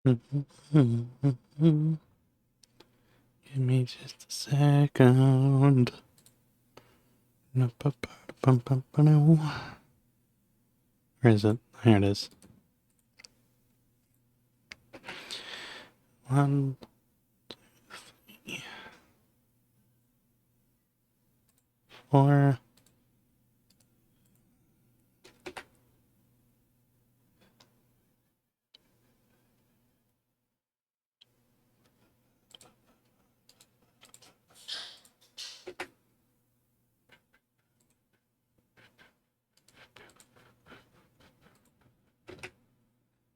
Give me just a second. Where is it? Here it is. 1, 2, 3, 4.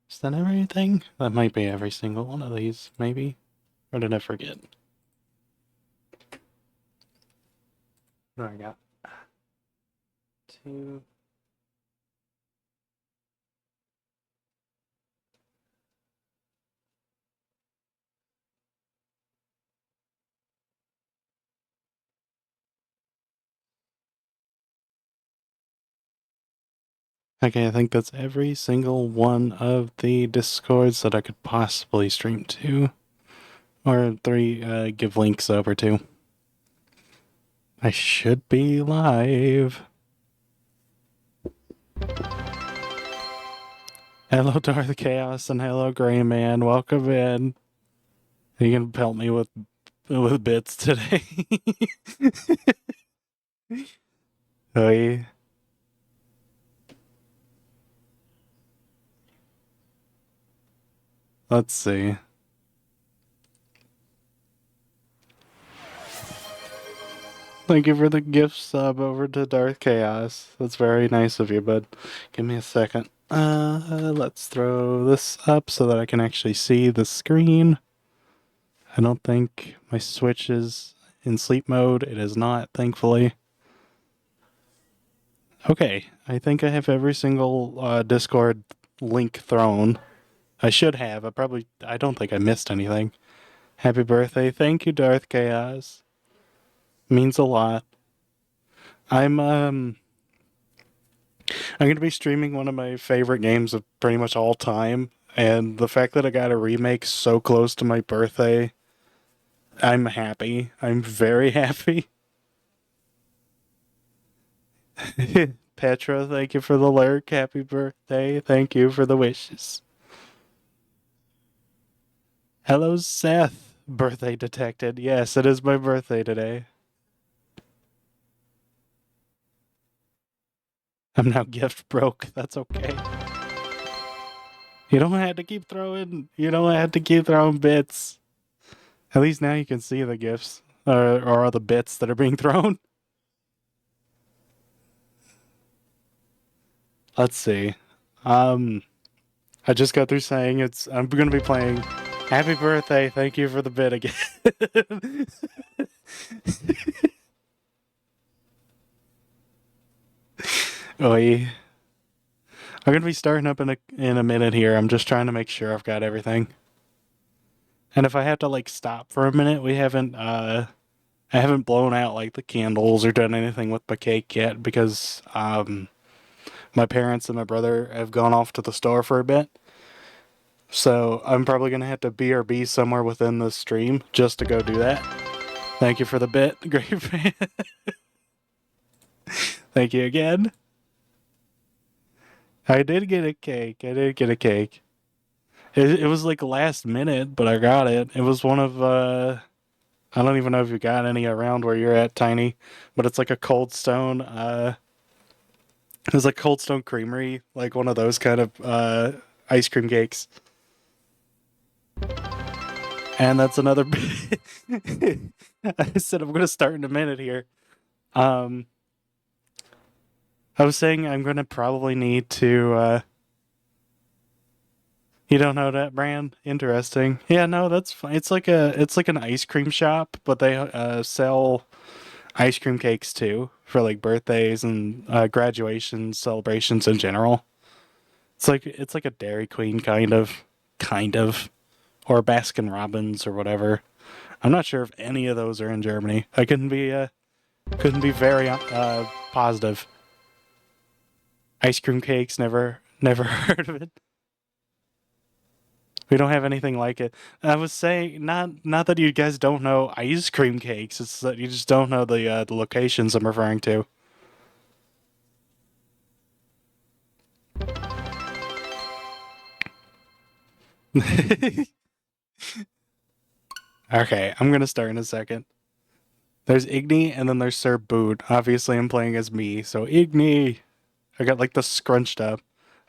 Is that everything? That might be every single one of these, maybe? Or did I forget? What do I got? 2. Okay, I think that's every single one of the Discords that I could possibly stream to. Or 3, give links over to. I should be live. Hello, Darth Chaos, and hello, Gray Man. Welcome in. You can pelt me with bits today. Hey. Let's see. Thank you for the gift sub over to Darth Chaos. That's very nice of you, bud. Give me a second. Let's throw this up so that I can actually see the screen. I don't think my Switch is in sleep mode. It is not, thankfully. Okay, I think I have every single Discord link thrown. I should have. I don't think I missed anything. Happy birthday. Thank you, Darth Chaos. Means a lot. I'm going to be streaming one of my favorite games of pretty much all time, and the fact that I got a remake so close to my birthday, I'm happy. I'm very happy. Petra, thank you for the lurk. Happy birthday. Thank you for the wishes. Hello, Seth. Birthday detected. Yes, it is my birthday today. I'm now gift broke. That's okay. You don't have to keep throwing. You don't have to keep throwing bits. At least now you can see the gifts or the bits that are being thrown. Let's see. I just got through saying I'm gonna be playing Happy Birthday, thank you for the bit again. Oi. I'm gonna be starting up in a minute here. I'm just trying to make sure I've got everything. And if I have to like stop for a minute, I haven't blown out like the candles or done anything with my cake yet because my parents and my brother have gone off to the store for a bit. So I'm probably gonna have to BRB somewhere within the stream just to go do that. Thank you for the bit, great fan. Thank you again. I did get a cake. I did get a cake. It was like last minute, but I got it. It was one of I don't even know if you got any around where you're at, Tiny, but it's like a Cold Stone. It was like Cold Stone Creamery, like one of those kind of ice cream cakes. And that's another. I said I'm gonna start in a minute here. Um, I was saying I'm gonna probably need to. You don't know that brand? Interesting. Yeah, no, that's fine. It's like an ice cream shop, but they sell ice cream cakes too for like birthdays and graduations, celebrations in general. It's like a Dairy Queen kind of, or Baskin Robbins or whatever. I'm not sure if any of those are in Germany. I couldn't be very positive. Ice cream cakes, never heard of it. We don't have anything like it. I was saying, not that you guys don't know ice cream cakes. It's that you just don't know the locations I'm referring to. Okay, I'm gonna start in a second. There's Igni, and then there's Sir Boot. Obviously, I'm playing as me, so Igni. I got like the scrunched up.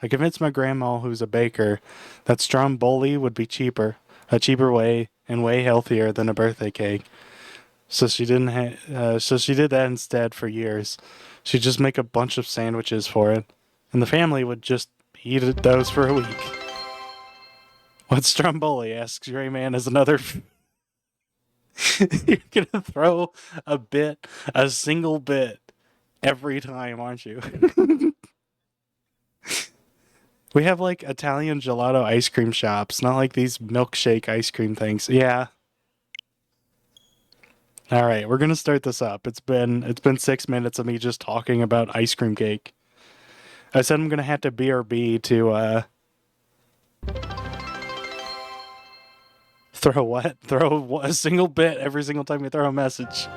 I convinced my grandma, who's a baker, that Stromboli would be cheaper, a cheaper way and way healthier than a birthday cake. So she didn't. So she did that instead for years. She'd just make a bunch of sandwiches for it, and the family would just eat those for a week. What's Stromboli? Asks Rayman as another. You're gonna throw a single bit, every time, aren't you? We have like Italian gelato ice cream shops, not like these milkshake ice cream things. Yeah. All right, we're gonna start this up. It's been 6 minutes of me just talking about ice cream cake. I said I'm gonna have to BRB to throw what? Throw a single bit every single time we throw a message.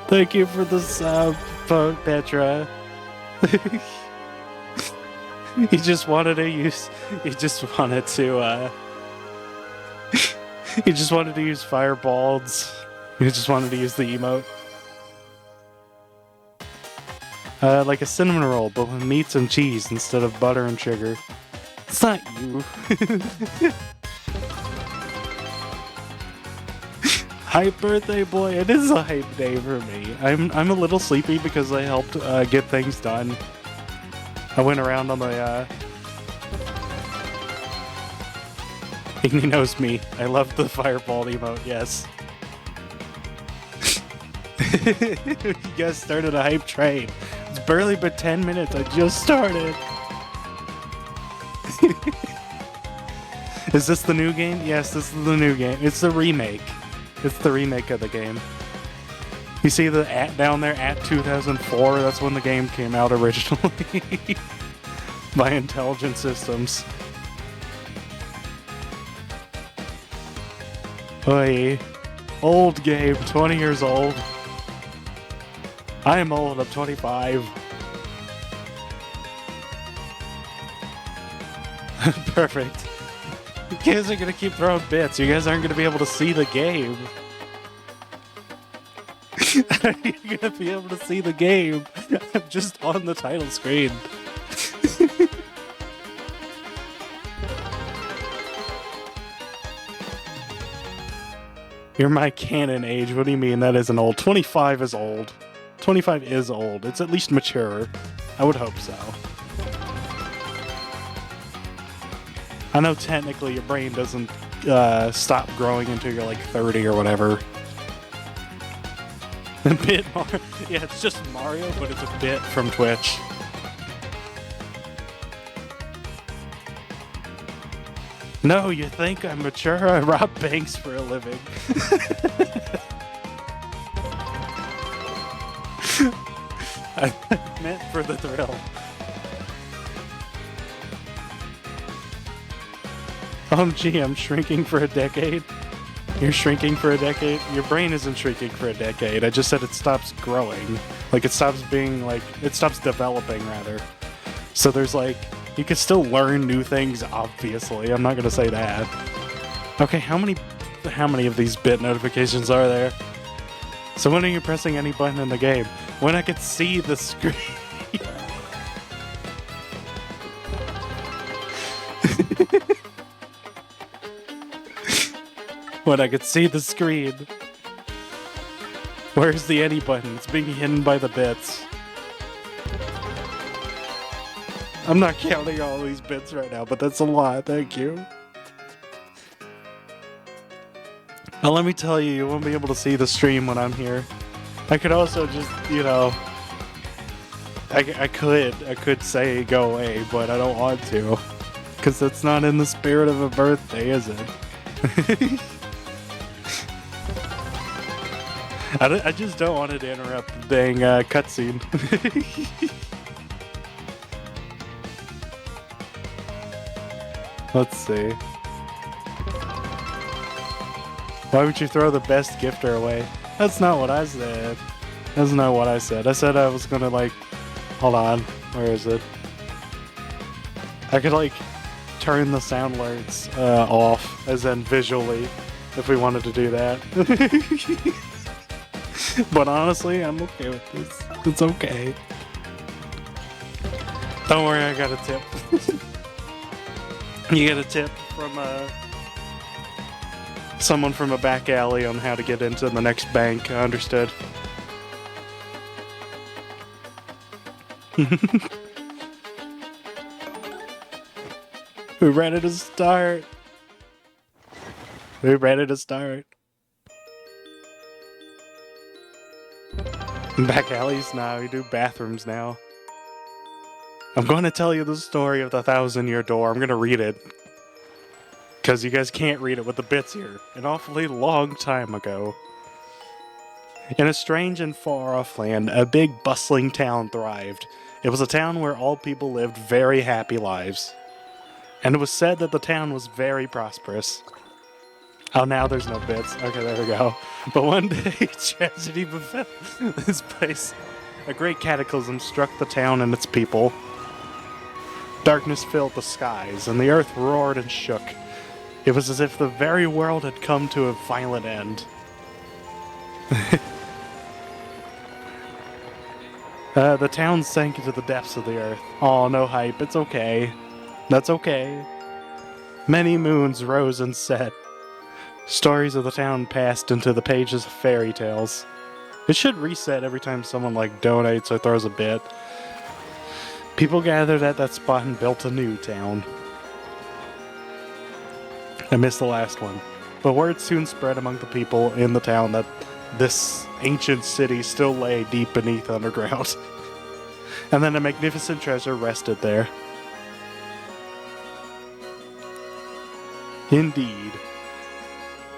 Thank you for the sub, Petra. He just wanted to use. He just wanted to. He just wanted to use fireballs. He just wanted to use the emote. Like a cinnamon roll, but with meats and cheese instead of butter and sugar. It's not you. Hype birthday boy. It is a hype day for me. I'm a little sleepy because I helped get things done. I went around on the Igni knows me. I love the fireball emote, yes. You guys started a hype train. It's barely been 10 minutes. I just started. Is this the new game? Yes, this is the new game. It's the remake. It's the remake of the game. You see the @ down there, @ 2004? That's when the game came out originally. By Intelligent Systems. Oy. Old game, 20 years old. I am old, I'm 25. Perfect. You guys are gonna keep throwing bits. You guys aren't gonna be able to see the game. You're gonna be able to see the game. I'm just on the title screen. You're my canon age. What do you mean that isn't old? 25 is old. 25 is old. It's at least mature. I would hope so. I know technically your brain doesn't stop growing until you're like 30 or whatever. Bit Mario. Yeah, it's just Mario, but it's a bit from Twitch. No, you think I'm mature? I rob banks for a living. I meant for the thrill. Gee, I'm shrinking for a decade. You're shrinking for a decade? Your brain isn't shrinking for a decade. I just said it stops growing. Like, it stops being, like, it stops developing, rather. So there's, like, you can still learn new things, obviously. I'm not gonna say that. Okay, how many of these bit notifications are there? So when are you pressing any button in the game? When I could see the screen. When I could see the screen. Where's the any button? It's being hidden by the bits. I'm not counting all these bits right now, but that's a lot. Thank you. Now let me tell you, you won't be able to see the stream when I'm here. I could also just, you know, I could say go away, but I don't want to. Because that's not in the spirit of a birthday, is it? I just don't want it to interrupt the dang cutscene. Let's see. Why would you throw the best gifter away? That's not what I said. That's not what I said. I said I was gonna like... Hold on. Where is it? I could like turn the sound alerts off, as in visually, if we wanted to do that. But honestly, I'm okay with this. It's okay. Don't worry, I got a tip. You get a tip from someone from a back alley on how to get into the next bank. I understood. We're ready to start. We're ready to start. Back alleys? Nah, we do bathrooms now. I'm going to tell you the story of the 1,000-year door. I'm going to read it. Because you guys can't read it with the bits here. An awfully long time ago. In a strange and far-off land, a big bustling town thrived. It was a town where all people lived very happy lives. And it was said that the town was very prosperous. Oh, now there's no bits. Okay, there we go. But one day, tragedy befell this place. A great cataclysm struck the town and its people. Darkness filled the skies, and the earth roared and shook. It was as if the very world had come to a violent end. The town sank into the depths of the earth. Oh, no hype. It's okay. That's okay. Many moons rose and set. Stories of the town passed into the pages of fairy tales. It should reset every time someone like donates or throws a bit. People gathered at that spot and built a new town. I missed the last one. But word soon spread among the people in the town that this ancient city still lay deep beneath underground. And then a magnificent treasure rested there. Indeed.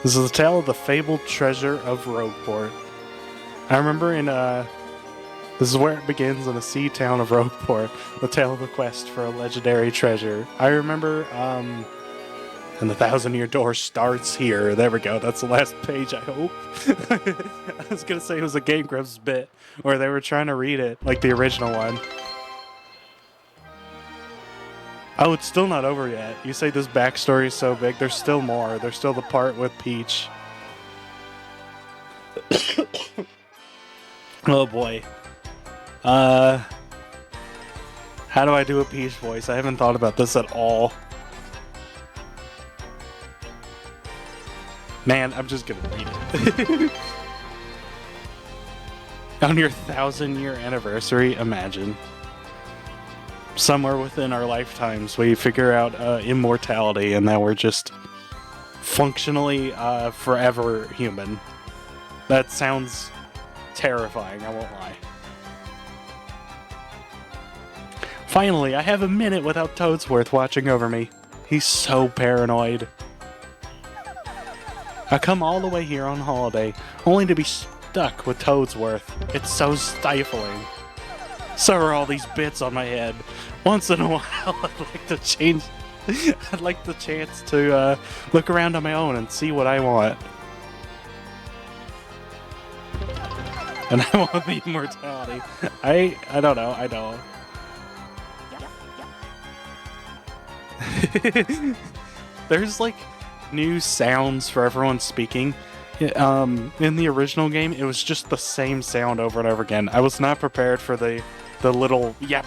This is a tale of the fabled treasure of Rogueport. I remember in, this is where it begins in the sea town of Rogueport, the tale of the quest for a legendary treasure. I remember, and the 1,000-year door starts here. There we go, that's the last page, I hope. I was gonna say it was a Game Grumps bit, where they were trying to read it, like the original one. Oh, it's still not over yet. You say this backstory is so big. There's still more. There's still the part with Peach. Oh boy. How do I do a Peach voice? I haven't thought about this at all. Man, I'm just gonna read it. On your 1,000-year anniversary, imagine. Somewhere within our lifetimes, we figure out immortality, and that we're just functionally forever human. That sounds terrifying, I won't lie. Finally, I have a minute without Toadsworth watching over me. He's so paranoid. I come all the way here on holiday, only to be stuck with Toadsworth. It's so stifling. So are all these bits on my head. Once in a while, I'd like to change. I'd like the chance to look around on my own and see what I want. And I want the immortality. I don't know. I know. There's like new sounds for everyone speaking. In the original game, it was just the same sound over and over again. I was not prepared for the little yap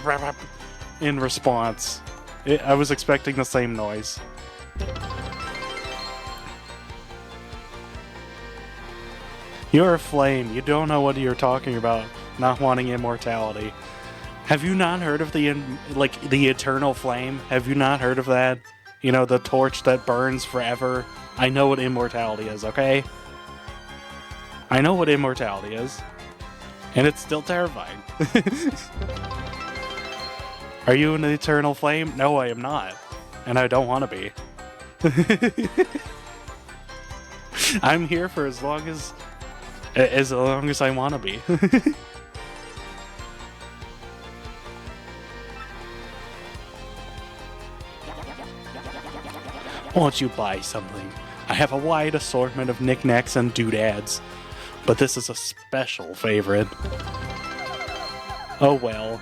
in response. I was expecting the same noise. You're a flame. You don't know what you're talking about, not wanting immortality. Have you not heard of the eternal flame? Have you not heard of that? You know, the torch that burns forever. I know what immortality is, okay? I know what immortality is. And it's still terrifying. Are you an eternal flame? No, I am not. And I don't want to be. I'm here for as long as I want to be. Won't you buy something? I have a wide assortment of knickknacks and doodads, but this is a special favorite. Oh well.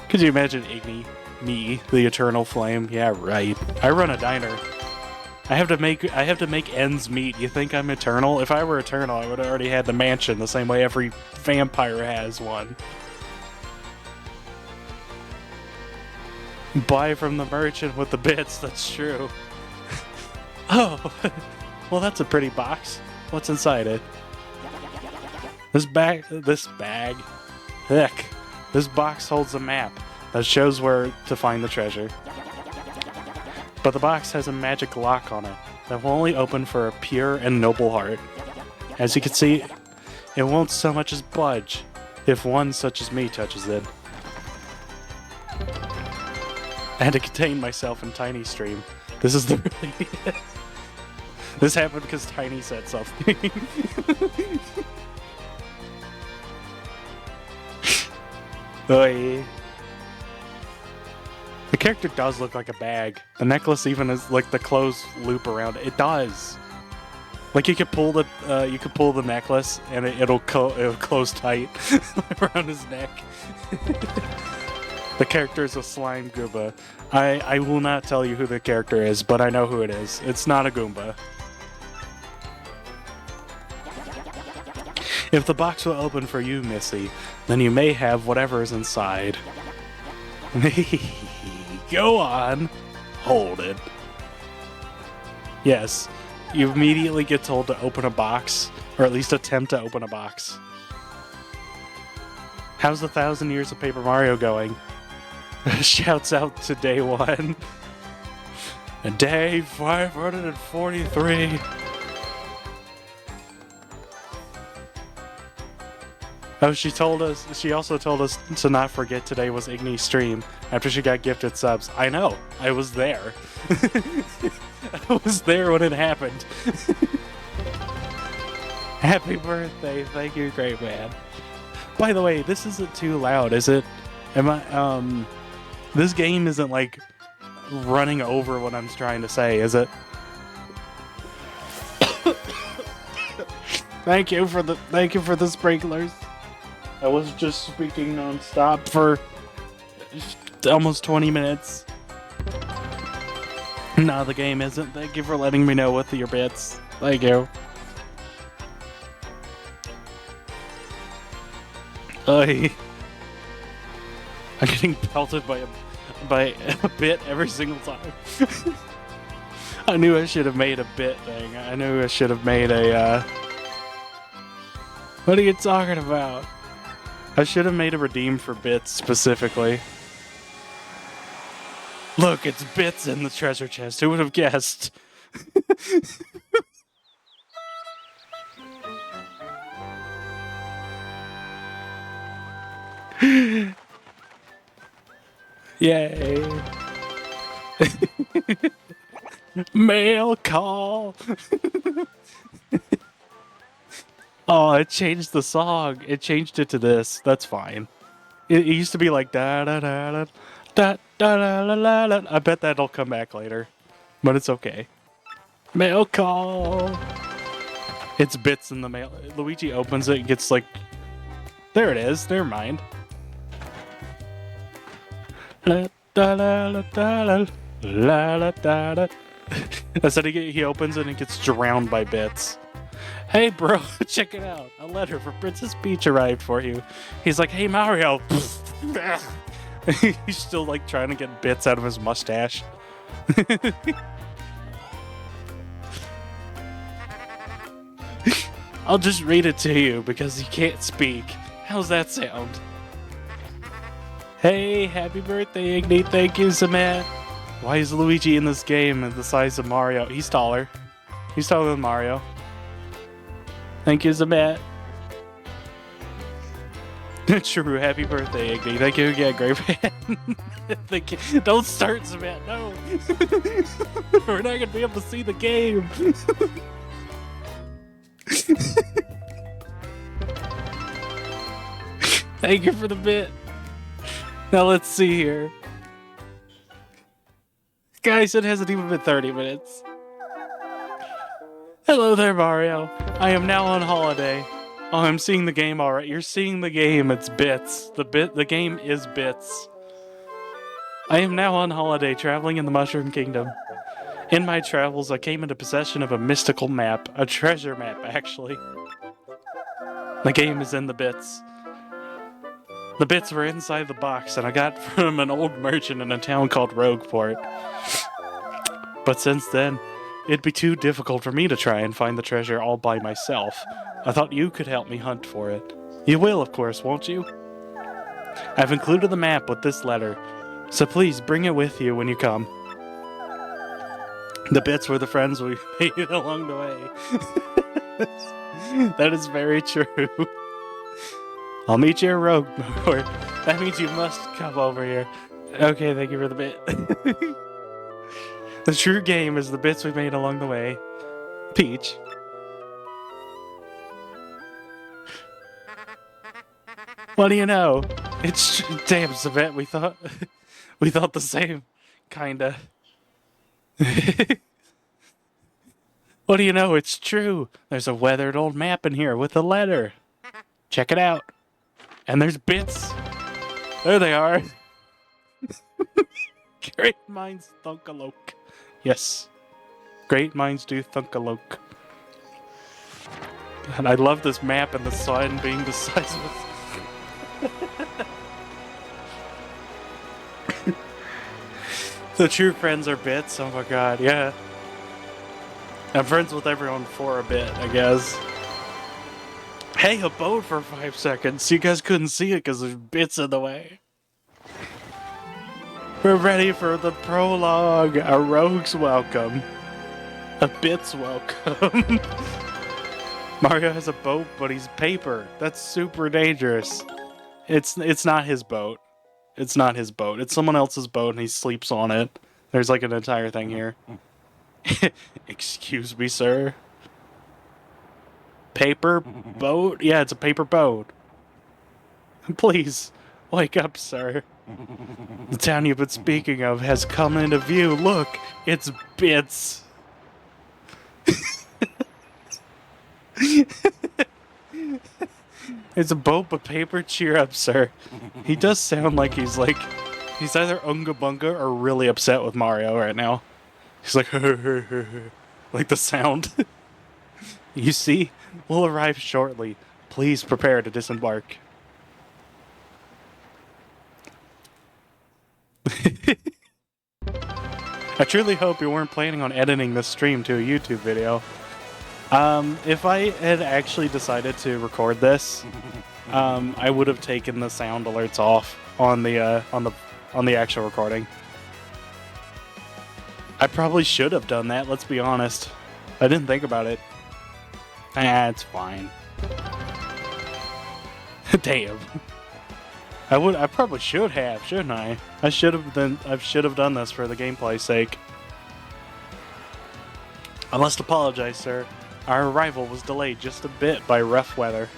Could you imagine Igni, me, the eternal flame? Yeah, right. I run a diner. I have to make ends meet. You think I'm eternal? If I were eternal, I would have already had the mansion the same way every vampire has one. Buy from the merchant with the bits, that's true. Oh, well that's a pretty box. What's inside it? This box holds a map that shows where to find the treasure. But the box has a magic lock on it that will only open for a pure and noble heart. As you can see, it won't so much as budge if one such as me touches it. I had to contain myself in Tiny stream. This is the This happened because Tiny said something. Oy. The character does look like a bag. The necklace even is like the clothes loop around it. It does. Like you could pull the necklace and it'll close tight around his neck. The character is a slime Goomba. I will not tell you who the character is, but I know who it is. It's not a Goomba. If the box will open for you, Missy, then you may have whatever is inside. Go on. Hold it. Yes, you immediately get told to open a box, or at least attempt to open a box. How's the 1,000 Years of Paper Mario going? Shouts out to day 1. Day 543. Oh, she also told us to not forget today was Igni's stream after she got gifted subs. I know, I was there. I was there when it happened. Happy birthday, thank you, great man. By the way, this isn't too loud, is it? This game isn't like running over what I'm trying to say, is it? Thank you for the sprinklers. I was just speaking non-stop for almost 20 minutes. No, the game isn't. Thank you for letting me know with your bits. Thank you. I'm getting pelted by a bit every single time. I knew I should have made a bit thing. I knew I should have made a, What are you talking about? I should have made a redeem for bits specifically. Look, it's bits in the treasure chest. Who would have guessed? Yay. Mail call. Oh, it changed the song. It changed it to this. That's fine. It used to be like da da da da da da da da da. I bet that'll come back later, but it's okay. Mail call. It's bits in the mail. Luigi opens it, gets like, there it is. Never mind. La da la la da la la la da da. Instead he opens it and gets drowned by bits. Hey bro, check it out. A letter from Princess Peach arrived for you. He's like, hey Mario. He's still like trying to get bits out of his mustache. I'll just read it to you because you can't speak. How's that sound? Hey, happy birthday, Igni. Thank you, Samat. Why is Luigi in this game the size of Mario? He's taller. He's taller than Mario. Thank you, Samat. True, happy birthday, Igni. Thank you again, great man. Don't start, Samat, no. We're not going to be able to see the game. Thank you for the bit. Now let's see here. Guys, it hasn't even been 30 minutes. Hello there, Mario. I am now on holiday. Oh, I'm seeing the game alright. You're seeing the game. It's bits. The game is bits. I am now on holiday, traveling in the Mushroom Kingdom. In my travels, I came into possession of a mystical map. A treasure map, actually. The game is in the bits. The bits were inside the box, and I got from an old merchant in a town called Rogueport. But since then, it'd be too difficult for me to try and find the treasure all by myself. I thought you could help me hunt for it. You will, of course, won't you? I've included the map with this letter, so please bring it with you when you come. The bits were the friends we made along the way. That is very true. I'll meet you at Rogueport. That means you must come over here. Okay, thank you for the bit. The true game is the bits we made along the way. Peach. What do you know? It's damn, Savette. We thought the same, kinda. What do you know? It's true. There's a weathered old map in here with a letter. Check it out. And there's bits. There they are. Great minds think alike. Yes. Great minds do think alike. And I love this map and the sun being the size of it. The true friends are bits. Oh my god, yeah. I'm friends with everyone for a bit, I guess. Hey, a boat for 5 seconds. You guys couldn't see it because there's bits in the way. We're ready for the prologue. A rogue's welcome. A bit's welcome. Mario has a boat, but he's paper. That's super dangerous. It's not his boat. It's not his boat. It's someone else's boat, and he sleeps on it. There's like an entire thing here. Excuse me, sir. Paper boat? Yeah, it's a paper boat. Please, wake up, sir. The town you've been speaking of has come into view. Look, it's bits. It's a boat but paper. Cheer up, sir. He does sound like he's either unga bunga or really upset with Mario right now. He's like, like the sound. You see, we'll arrive shortly. Please prepare to disembark. I truly hope you weren't planning on editing this stream to a YouTube video. If I had actually decided to record this, I would have taken the sound alerts off on the actual recording. I probably should have done that, let's be honest. I didn't think about it. It's fine. Damn. I probably should have, shouldn't I? I should have done this for the gameplay's sake. I must apologize, sir. Our arrival was delayed just a bit by rough weather.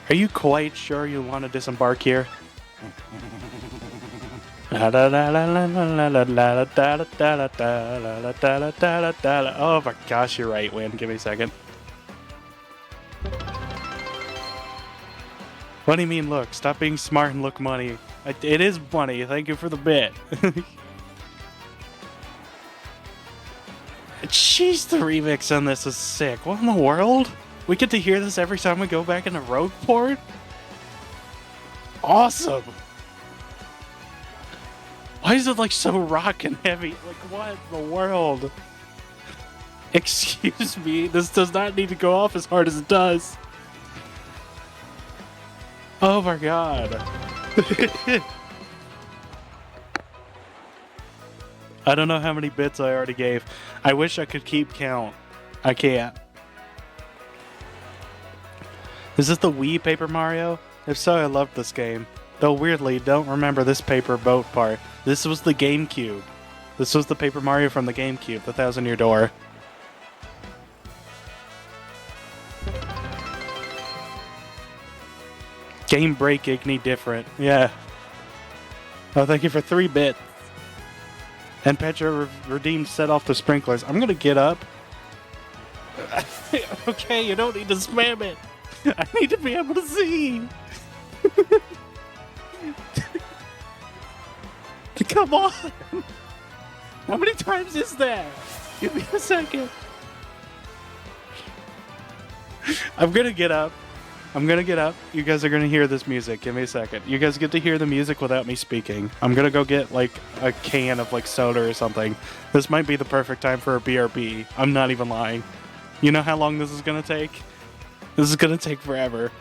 Are you quite sure you want to disembark here? Oh my gosh, you're right, Win. Give me a second. What do you mean, look? Stop being smart and look money. It is money. Thank you for the bit. Jeez, the remix on this is sick. What in the world? We get to hear this every time we go back into Rogueport? Awesome! Why is it like so rockin' heavy? Like, what in the world? Excuse me, this does not need to go off as hard as it does. Oh my god. I don't know how many bits I already gave. I wish I could keep count. I can't. Is this the Wii Paper Mario? If so, I loved this game. Though weirdly, don't remember this paper boat part. This was the GameCube. This was the Paper Mario from the GameCube, the Thousand Year Door. Game break, Igni different. Yeah. Oh, thank you for 3 bits. And Petra redeemed set off the sprinklers. I'm gonna get up. Okay, you don't need to spam it. I need to be able to see. Come on. How many times is that? Give me a second. I'm gonna get up. You guys are gonna hear this music. Give me a second. You guys get to hear the music without me speaking. I'm gonna go get like a can of like soda or something. This might be the perfect time for a BRB. I'm not even lying. You know how long this is gonna take? This is gonna take forever.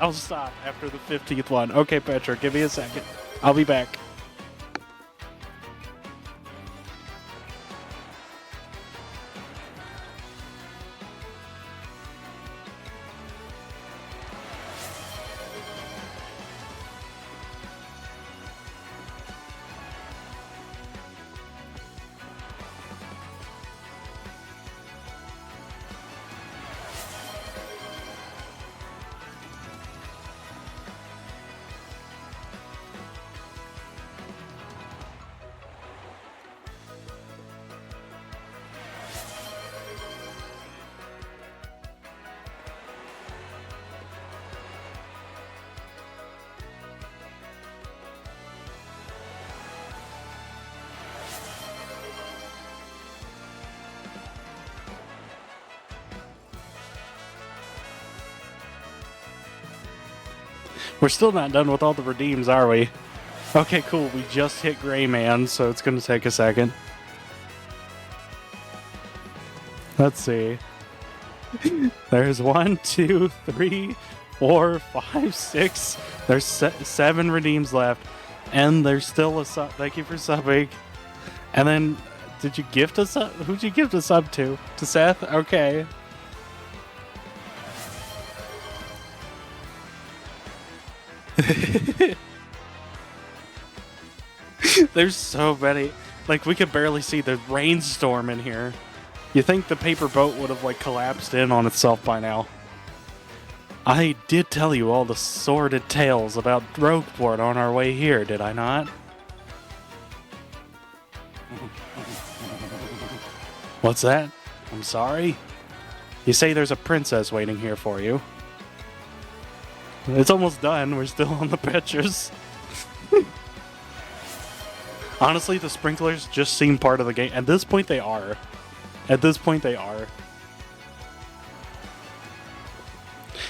I'll stop after the 15th one. Okay, Petra, give me a second. I'll be back. We're still not done with all the redeems, are we? Okay, cool. We just hit Gray Man, so it's going to take a second. Let's see. There's 1, 2, 3, 4, 5, 6. There's 7 redeems left. And there's still a sub. Thank you for subbing. And then, did you gift a sub? Who'd you gift a sub to? To Seth? Okay. There's so many. Like, we could barely see the rainstorm in here. You think the paper boat would have, like, collapsed in on itself by now. I did tell you all the sordid tales about Rogueport on our way here, did I not? What's that? I'm sorry? You say there's a princess waiting here for you. It's almost done. We're still on the Petras. Honestly, the sprinklers just seem part of the game. At this point, they are. At this point, they are.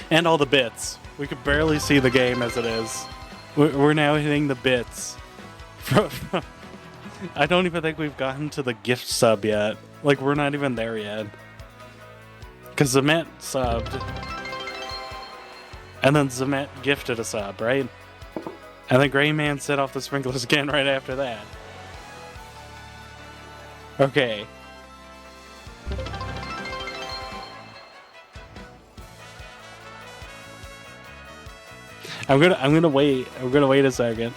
And all the bits. We could barely see the game as it is. We're now hitting the bits. I don't even think we've gotten to the gift sub yet. Like, we're not even there yet. Because Zemet subbed. And then Zemet gifted a sub, right? And then Gray Man set off the sprinklers again right after that. Okay. I'm gonna wait. I'm gonna wait a second.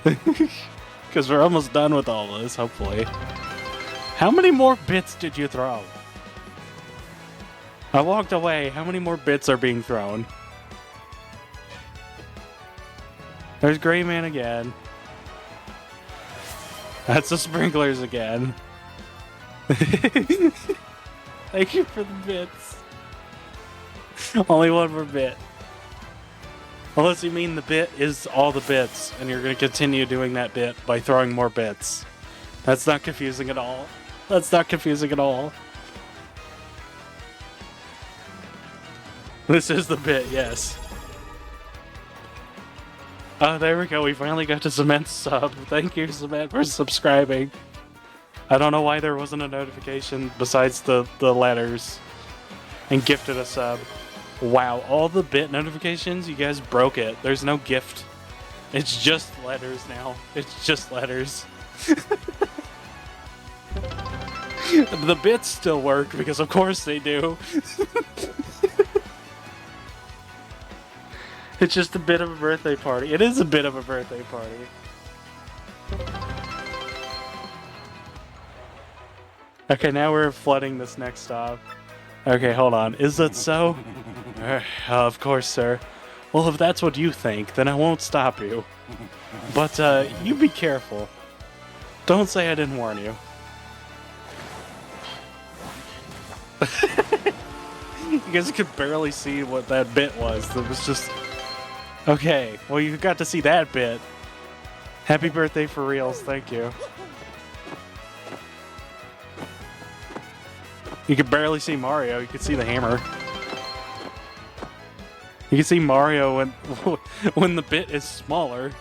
Because we're almost done with all this, hopefully. How many more bits did you throw? I walked away. How many more bits are being thrown? There's Gray Man again. That's the sprinklers again. Thank you for the bits. Only one more bit. Unless you mean the bit is all the bits, and you're going to continue doing that bit by throwing more bits. That's not confusing at all. That's not confusing at all. This is the bit, yes. Oh, there we go. We finally got to Cement's sub. Thank you, Cement, for subscribing. I don't know why there wasn't a notification besides the letters. And gifted a sub. Wow, all the bit notifications, you guys broke it. There's no gift. It's just letters now. It's just letters. The bits still work, because of course they do. It's just a bit of a birthday party. It is a bit of a birthday party. Okay, now we're flooding this next stop. Okay, hold on. Is that so? Of course, sir. Well, if that's what you think, then I won't stop you. But, you be careful. Don't say I didn't warn you. You guys could barely see what that bit was. It was just... Okay, well, you got to see that bit. Happy birthday for reals, thank you. You could barely see Mario, you could see the hammer. You can see Mario when the bit is smaller.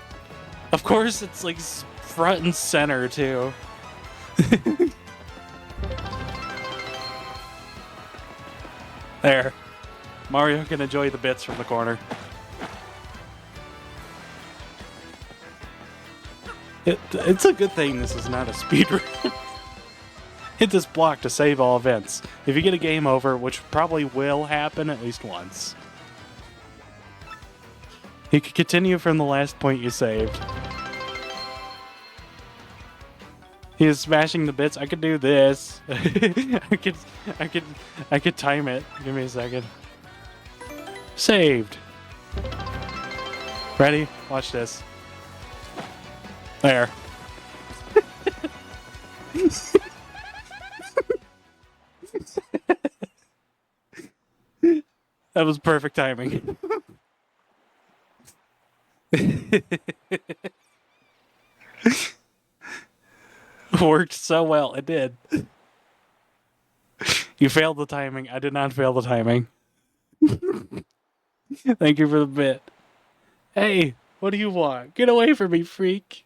Of course, it's like front and center, too. There. Mario can enjoy the bits from the corner. It's a good thing this is not a speedrun. Hit this block to save all events. If you get a game over, which probably will happen at least once, you can continue from the last point you saved. He is smashing the bits. I could do this. I could time it. Give me a second. Saved. Ready? Watch this. There. That was perfect timing. Worked so well. It did. You failed the timing. I did not fail the timing. Thank you for the bit. Hey, what do you want? Get away from me, freak.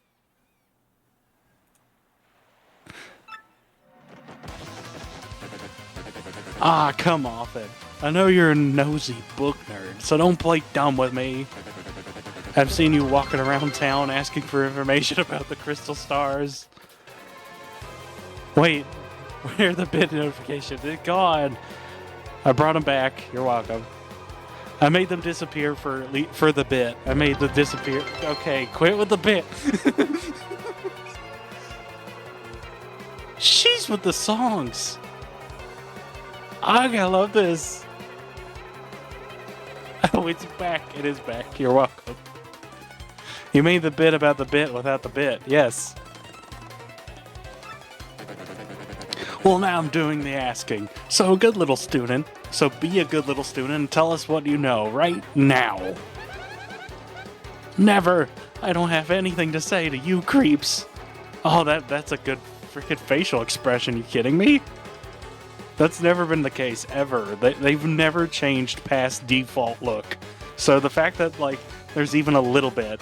Ah, come off it. I know you're a nosy book nerd, so don't play dumb with me. I've seen you walking around town asking for information about the crystal stars. Wait, where's the bit notification? It's gone. I brought them back. You're welcome. I made them disappear for the bit. I made them disappear. Okay, quit with the bit. She's with the songs. I love this. Oh, it's back. It is back. You're welcome. You made the bit about the bit without the bit. Yes. Well, now I'm doing the asking. So, good little student. So be a good little student and tell us what you know right now. Never. I don't have anything to say to you creeps. Oh, that's a good freaking facial expression. You kidding me? That's never been the case, ever. They've never changed past default look. So the fact that, like, there's even a little bit.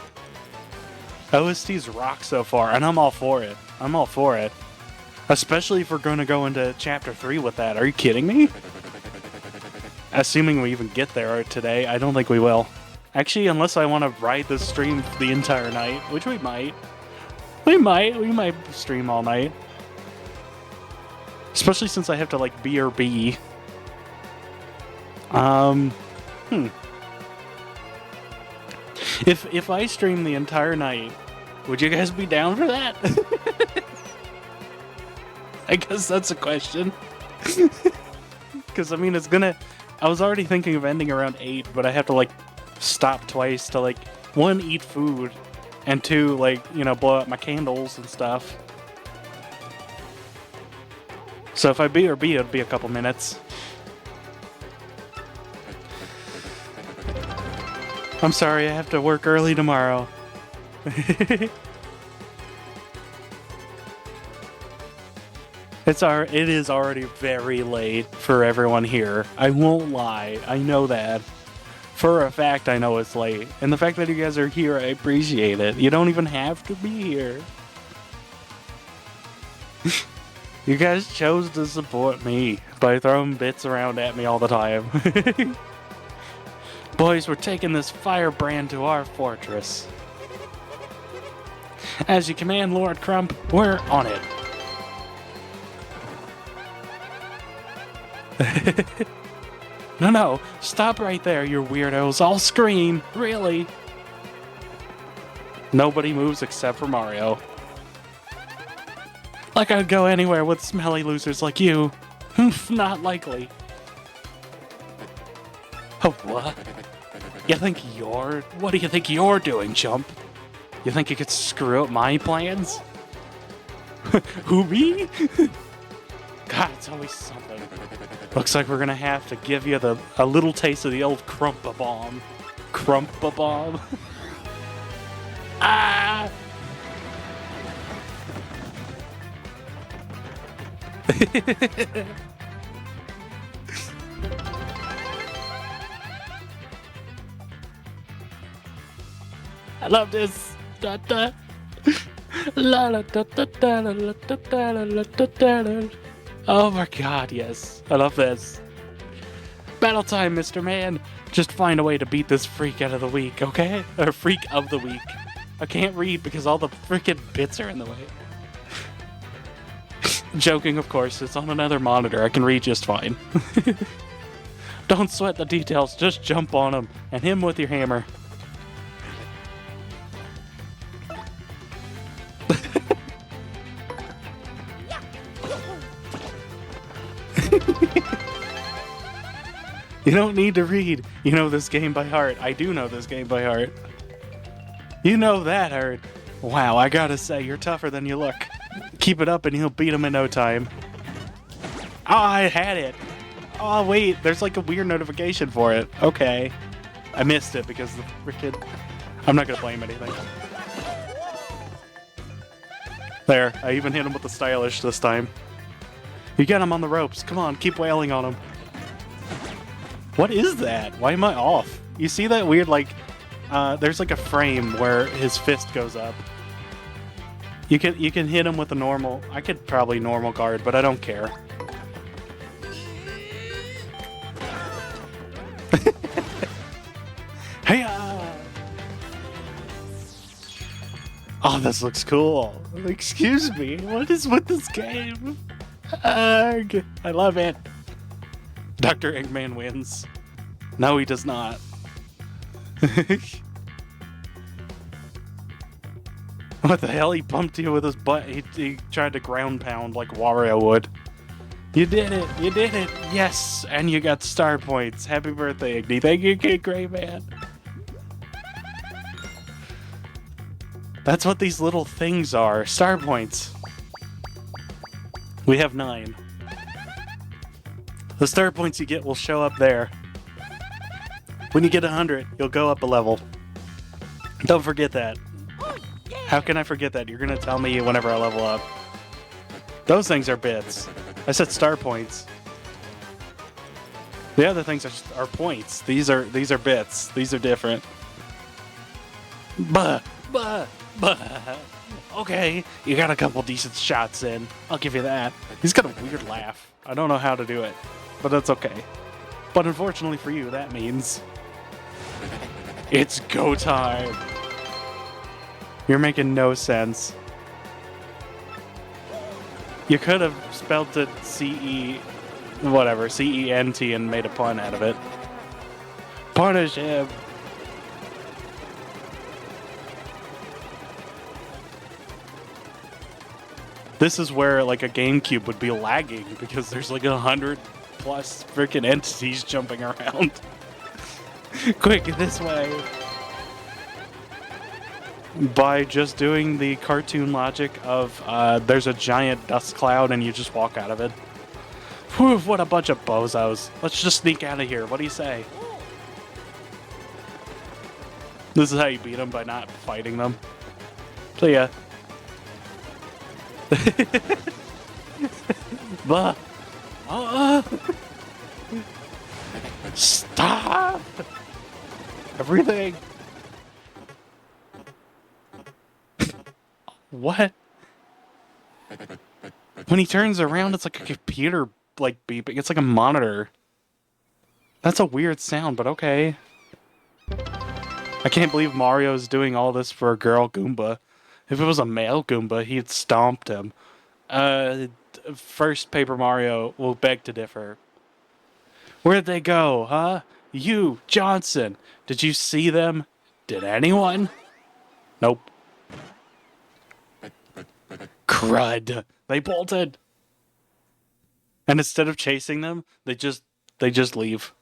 OST's rock so far, and I'm all for it. I'm all for it. Especially if we're going to go into Chapter 3 with that. Are you kidding me? Assuming we even get there today, I don't think we will. Actually, unless I want to ride the stream the entire night, which we might. We might stream all night. Especially since I have to, like, BRB. If I stream the entire night, would you guys be down for that? I guess that's a question. Because, I mean, it's gonna... I was already thinking of ending around 8, but I have to, like, stop twice to, like, 1, eat food, and 2, like, you know, blow out my candles and stuff. So if I BRB, it'd be a couple minutes. I'm sorry, I have to work early tomorrow. It is already very late for everyone here. I won't lie. I know that. For a fact, I know it's late. And the fact that you guys are here, I appreciate it. You don't even have to be here. You guys chose to support me by throwing bits around at me all the time. Boys, we're taking this firebrand to our fortress. As you command, Lord Crump, we're on it. No, stop right there, you weirdos. I'll scream, really. Nobody moves except for Mario. Like I'd go anywhere with smelly losers like you. Not likely. Oh, what? You think you're... What do you think you're doing, chump? You think you could screw up my plans? Who, me? God, it's always something. Looks like we're gonna have to give you a little taste of the old Crumpa-Bomb. Crumpa-Bomb? Ah! I love this. Da, da. La, la, da, da, da, la, la, da, da, la, la, da, da, la. Oh my god, yes. I love this. Battle time, Mr. Man. Just find a way to beat this freak out of the week, okay? Or freak of the week. I can't read because all the freaking bits are in the way. Joking, of course. It's on another monitor. I can read just fine. Don't sweat the details. Just jump on him. And him with your hammer. You don't need to read. You know this game by heart. I do know this game by heart. You know that, Herd. Wow, I gotta say, you're tougher than you look. Keep it up and you'll beat him in no time. Oh, I had it. Oh, wait, there's like a weird notification for it. Okay. I missed it because the frickin'... I'm not gonna blame anything. There, I even hit him with the stylish this time. You got him on the ropes. Come on, keep wailing on him. What is that? Why am I off? You see that weird, like, there's like a frame where his fist goes up. You can hit him with a normal... I could probably normal guard, but I don't care. Hey! Oh, this looks cool. Excuse me, what is with this game? Arrgh, I love it. Dr. Eggman wins. No, he does not. What the hell? He bumped you with his butt. He tried to ground pound like Wario would. You did it! You did it! Yes! And you got star points. Happy birthday, Igni. Thank you, Kid Gray Man. That's what these little things are. Star points. We have 9. The star points you get will show up there. When you get 100, you'll go up a level. Don't forget that. How can I forget that? You're gonna tell me whenever I level up. Those things are bits. I said star points. The other things are points. These are bits. These are different. Buh, buh, buh. Okay, you got a couple decent shots in. I'll give you that. He's got a weird laugh. I don't know how to do it, but that's okay. But unfortunately for you, that means it's go time. You're making no sense. You could have spelled it C-E... whatever, C-E-N-T and made a pun out of it. Punish him! This is where, like, a GameCube would be lagging, because there's, like, 100 plus freaking entities jumping around. Quick, this way! By just doing the cartoon logic of there's a giant dust cloud and you just walk out of it. Whew, what a bunch of bozos. Let's just sneak out of here. What do you say? This is how you beat them, by not fighting them. So yeah. Bah. Stop! Everything! What? When he turns around, it's like a computer, like, beeping. It's like a monitor. That's a weird sound, but okay. I can't believe Mario's doing all this for a girl Goomba. If it was a male Goomba, he'd stomped him. First Paper Mario will beg to differ. Where'd they go, huh? You, Johnson. Did you see them? Did anyone? Nope. Crud. They bolted. And instead of chasing them, they just leave.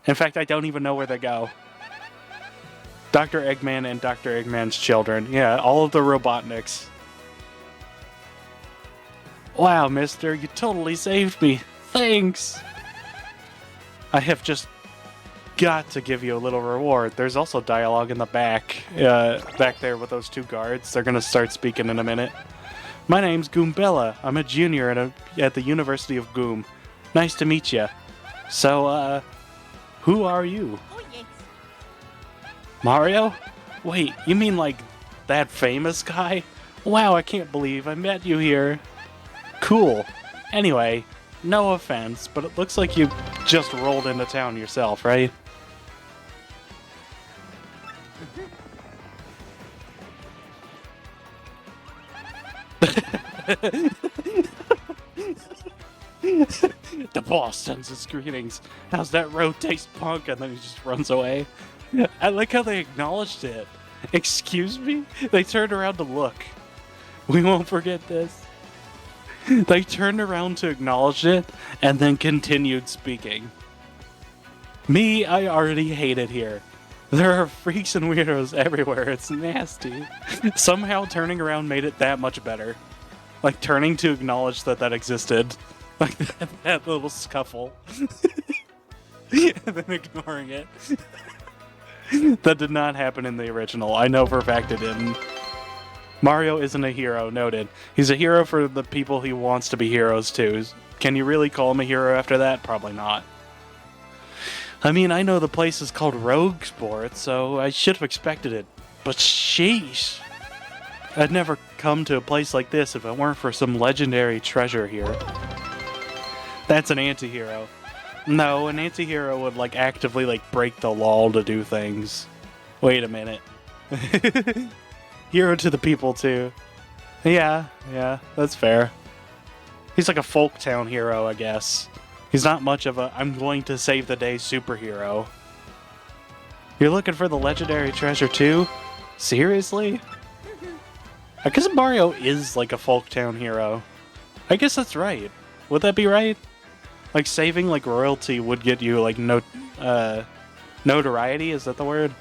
In fact, I don't even know where they go. Dr. Eggman and Dr. Eggman's children. Yeah, all of the Robotniks. Wow, mister, you totally saved me. Thanks! I have just got to give you a little reward. There's also dialogue in the back. Back there with those two guards. They're gonna start speaking in a minute. My name's Goombella. I'm a junior at the University of Goom. Nice to meet you. So, who are you? Oh, yes. Mario? Wait, you mean like that famous guy? Wow, I can't believe I met you here. Cool. Anyway, no offense, but it looks like you just rolled into town yourself, right? The boss sends his greetings. How's that road taste, punk? And then he just runs away. I like how they acknowledged it. Excuse me? They turned around to look. We won't forget this. They turned around to acknowledge it and then continued speaking. Me, I already hate it here. There are freaks and weirdos everywhere. It's nasty. Somehow turning around made it that much better. Like turning to acknowledge that that existed. Like that little scuffle. And then ignoring it. That did not happen in the original. I know for a fact it didn't. Mario isn't a hero, noted. He's a hero for the people he wants to be heroes to. Can you really call him a hero after that? Probably not. I mean, I know the place is called Rogue Sport, so I should have expected it. But sheesh. I'd never come to a place like this if it weren't for some legendary treasure here. That's an anti-hero. No, an anti-hero would like actively like break the law to do things. Wait a minute. Hero to the people too. Yeah, that's fair. He's like a folk town hero, I guess. He's not much of a I'm going to save the day superhero. You're looking for the legendary treasure too? Seriously? I guess Mario is like a folk town hero. I guess that's right. Would that be right? Like saving like royalty would get you like notoriety, is that the word?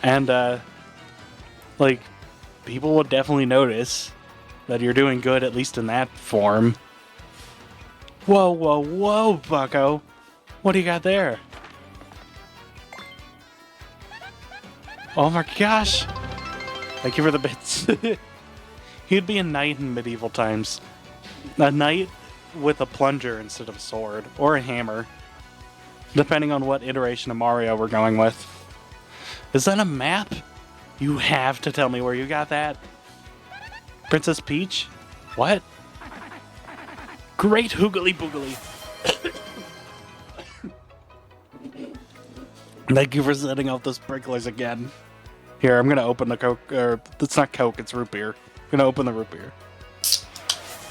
And like people would definitely notice that you're doing good, at least in that form. Whoa, whoa, whoa, bucko. What do you got there? Oh my gosh. Thank you for the bits. He'd be a knight in medieval times. A knight with a plunger instead of a sword. Or a hammer. Depending on what iteration of Mario we're going with. Is that a map? You have to tell me where you got that. Princess Peach? What? Great hoogly boogly. Thank you for setting off the sprinklers again. Here, I'm gonna open the Coke, or it's not Coke, it's root beer. I'm gonna open the root beer.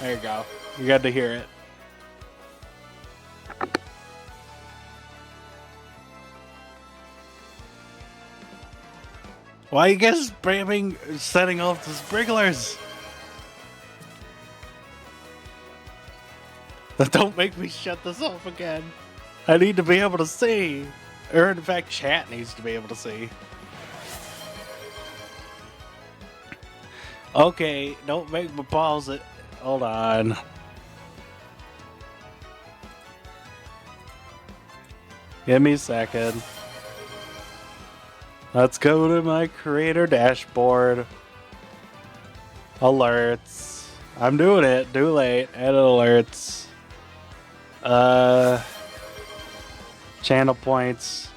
There you go. You got to hear it. Why you guys spamming setting off the sprinklers? Don't make me shut this off again. I need to be able to see. Or in fact, chat needs to be able to see. Okay, don't make me pause it. Hold on. Give me a second. Let's go to my creator dashboard. Alerts. I'm doing it. Too late. Edit alerts. Channel points.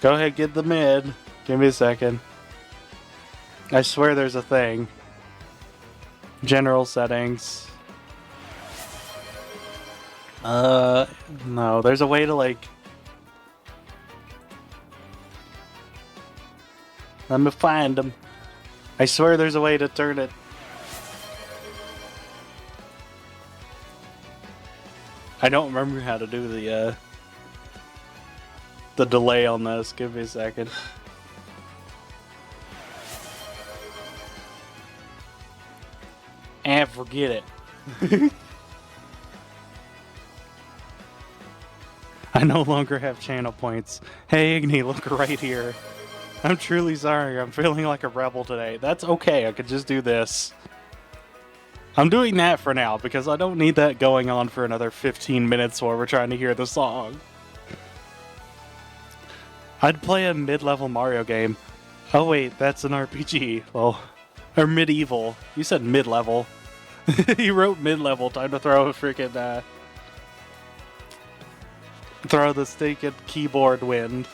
Go ahead, get the mid. Give me a second. I swear there's a thing. General settings. No, there's a way to like... Let me find them. I swear there's a way to turn it. I don't remember how to do the delay on this. Give me a second. And forget it. I no longer have channel points. Hey Igni, look right here. I'm truly sorry. I'm feeling like a rebel today. That's okay. I could just do this. I'm doing that for now because I don't need that going on for another 15 minutes while we're trying to hear the song. I'd play a mid-level Mario game. Oh wait, that's an RPG. Well, or medieval. You said mid-level. You wrote mid-level. Time to throw a freaking throw the stinking keyboard wind.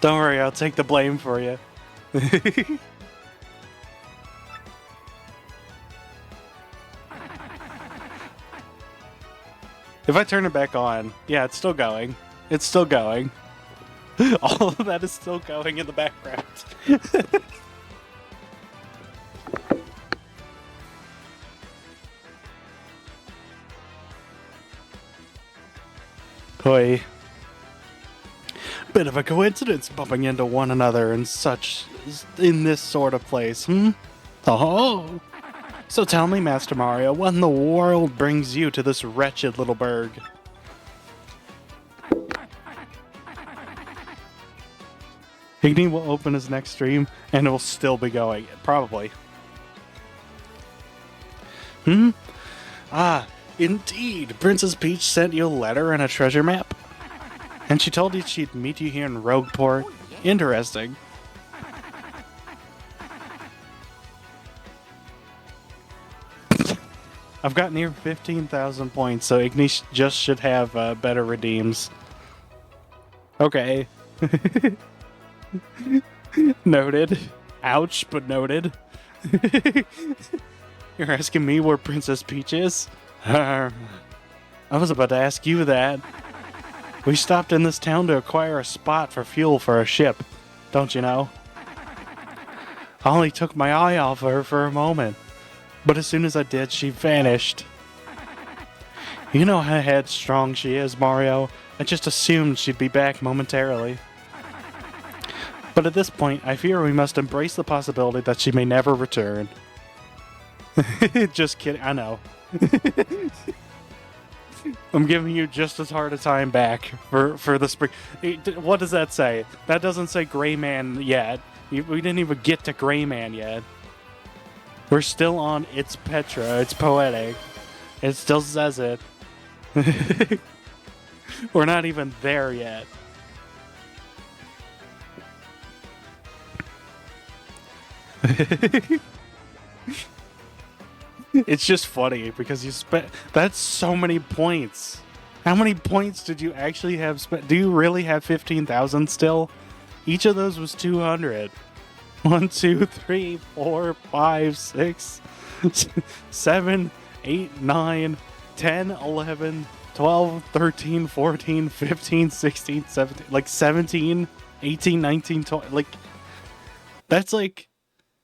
Don't worry, I'll take the blame for you. If I turn it back on, yeah, it's still going. It's still going. All of that is still going in the background. Hoi. Bit of a coincidence bumping into one another in this sort of place, Oh. So tell me, Master Mario, what in the world brings you to this wretched little burg? Igni will open his next stream, and it will still be going. Probably. Ah, indeed. Princess Peach sent you a letter and a treasure map? And she told you she'd meet you here in Rogueport? Interesting. I've got near 15,000 points, so Igni just should have better redeems. Okay. Noted. Ouch, but noted. You're asking me where Princess Peach is? I was about to ask you that. We stopped in this town to acquire a spot for fuel for a ship, don't you know? I only took my eye off her for a moment. But as soon as I did, she vanished. You know how headstrong she is, Mario. I just assumed she'd be back momentarily. But at this point, I fear we must embrace the possibility that she may never return. Just kidding, I know. I'm giving you just as hard a time back for the spring. What does that say? That doesn't say Gray Man yet. We didn't even get to Gray Man yet. We're still on It's Petra. It's poetic. It still says it. We're not even there yet. It's just funny because you spent... That's so many points. How many points did you actually have spent? Do you really have 15,000 still? Each of those was 200. 1, 2, 3, 4, 5, 6, 7, 8, 9, 10, 11, 12, 13, 14, 15, 16, 17, like 17, 18, 19, 20, like, that's like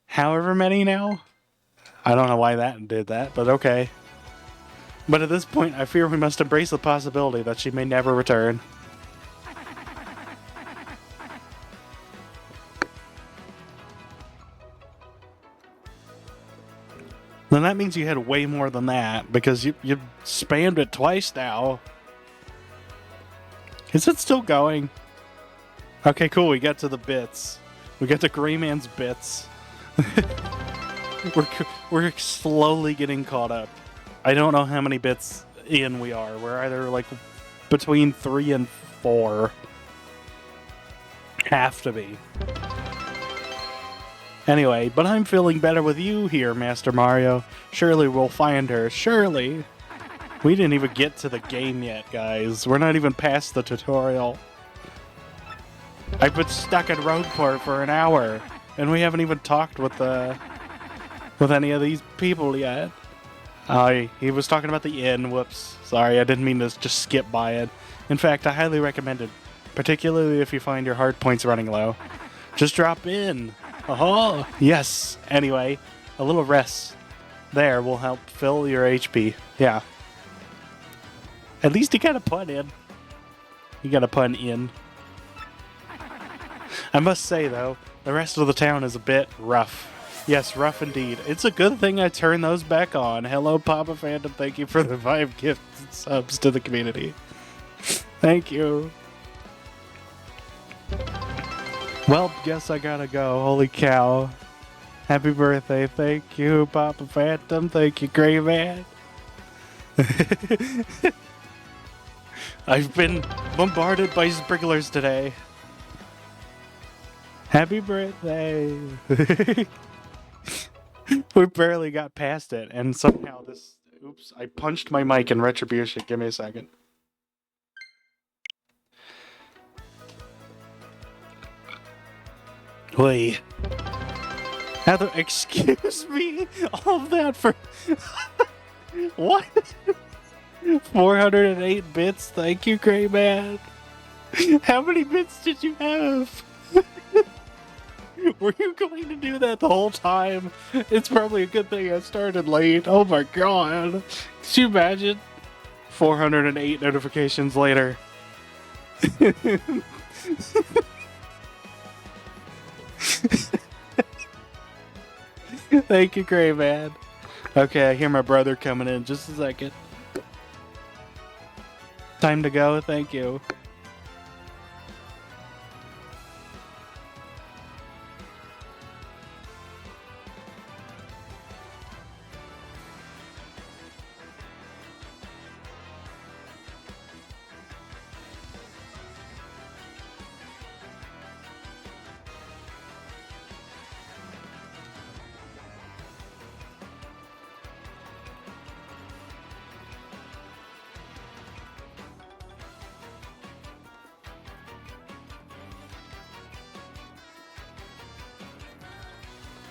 however many now? I don't know why that did that, but okay. But at this point, I fear we must embrace the possibility that she may never return. Then that means you had way more than that, because you spammed it twice now. Is it still going? Okay, cool, we got to the bits. We got to Gray Man's bits. We're slowly getting caught up. I don't know how many bits in we are. We're either like between 3 and 4. Have to be. Anyway, but I'm feeling better with you here, Master Mario. Surely we'll find her. Surely. We didn't even get to the game yet, guys. We're not even past the tutorial. I've been stuck at Rogueport for an hour, and we haven't even talked with any of these people yet. He was talking about the inn. Whoops. Sorry, I didn't mean to just skip by it. In fact, I highly recommend it, particularly if you find your hard points running low. Just drop in. Oh, yes. Anyway, a little rest there will help fill your HP. Yeah. At least you got a pun in. You got a pun in. I must say, though, the rest of the town is a bit rough. Yes, rough indeed. It's a good thing I turned those back on. Hello, Papa Phantom. Thank you for the 5 gifts and subs to the community. Thank you. Well, guess I gotta go. Holy cow. Happy birthday. Thank you, Papa Phantom. Thank you, Gray Man. I've been bombarded by sprinklers today. Happy birthday. We barely got past it, and somehow this... Oops, I punched my mic in retribution. Give me a second. Wait. Heather, excuse me? All of that for... What? 408 bits? Thank you, Gray Man. How many bits did you have? Were you going to do that the whole time? It's probably a good thing I started late. Oh my god. Could you imagine? 408 notifications later. Thank you, Gray Man. Okay, I hear my brother coming in. Just a second. Time to go. Thank you.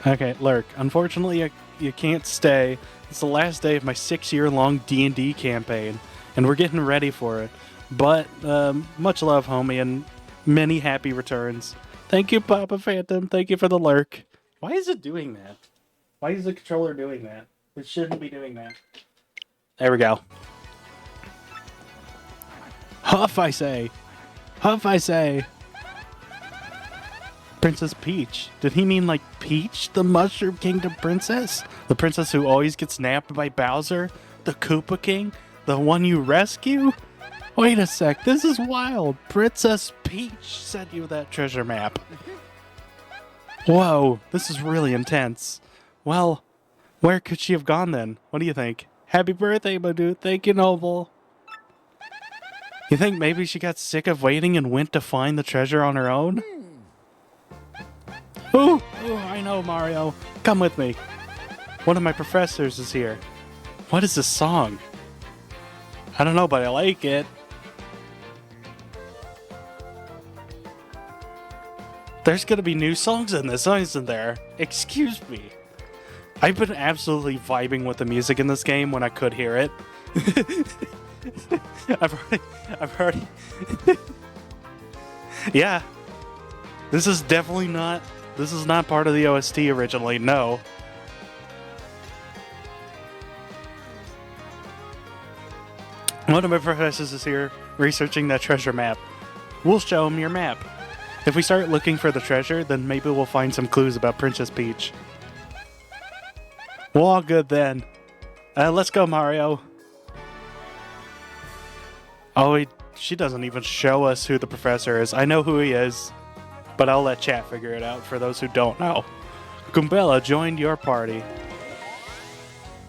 Okay, Lurk. Unfortunately, you can't stay. It's the last day of my 6-year-long D&D campaign, and we're getting ready for it. But, much love, homie, and many happy returns. Thank you, Papa Phantom. Thank you for the Lurk. Why is it doing that? Why is the controller doing that? It shouldn't be doing that. There we go. Huff, I say! Huff, I say! Princess Peach. Did he mean like Peach, the Mushroom Kingdom princess? The princess who always gets nabbed by Bowser? The Koopa King? The one you rescue? Wait a sec, this is wild. Princess Peach sent you that treasure map. Whoa, this is really intense. Well, where could she have gone then? What do you think? Happy birthday, my dude. Thank you, Noble. You think maybe she got sick of waiting and went to find the treasure on her own? Ooh, I know, Mario. Come with me. One of my professors is here. What is this song? I don't know, but I like it. There's gonna be new songs in this, isn't there? Excuse me. I've been absolutely vibing with the music in this game when I could hear it. I've already... Yeah. This is definitely not... This is not part of the OST originally, no. One of my professors is here researching that treasure map. We'll show him your map. If we start looking for the treasure, then maybe we'll find some clues about Princess Peach. Well, all good then. Let's go, Mario. Oh, she doesn't even show us who the professor is. I know who he is, but I'll let chat figure it out for those who don't know. Goombella joined your party.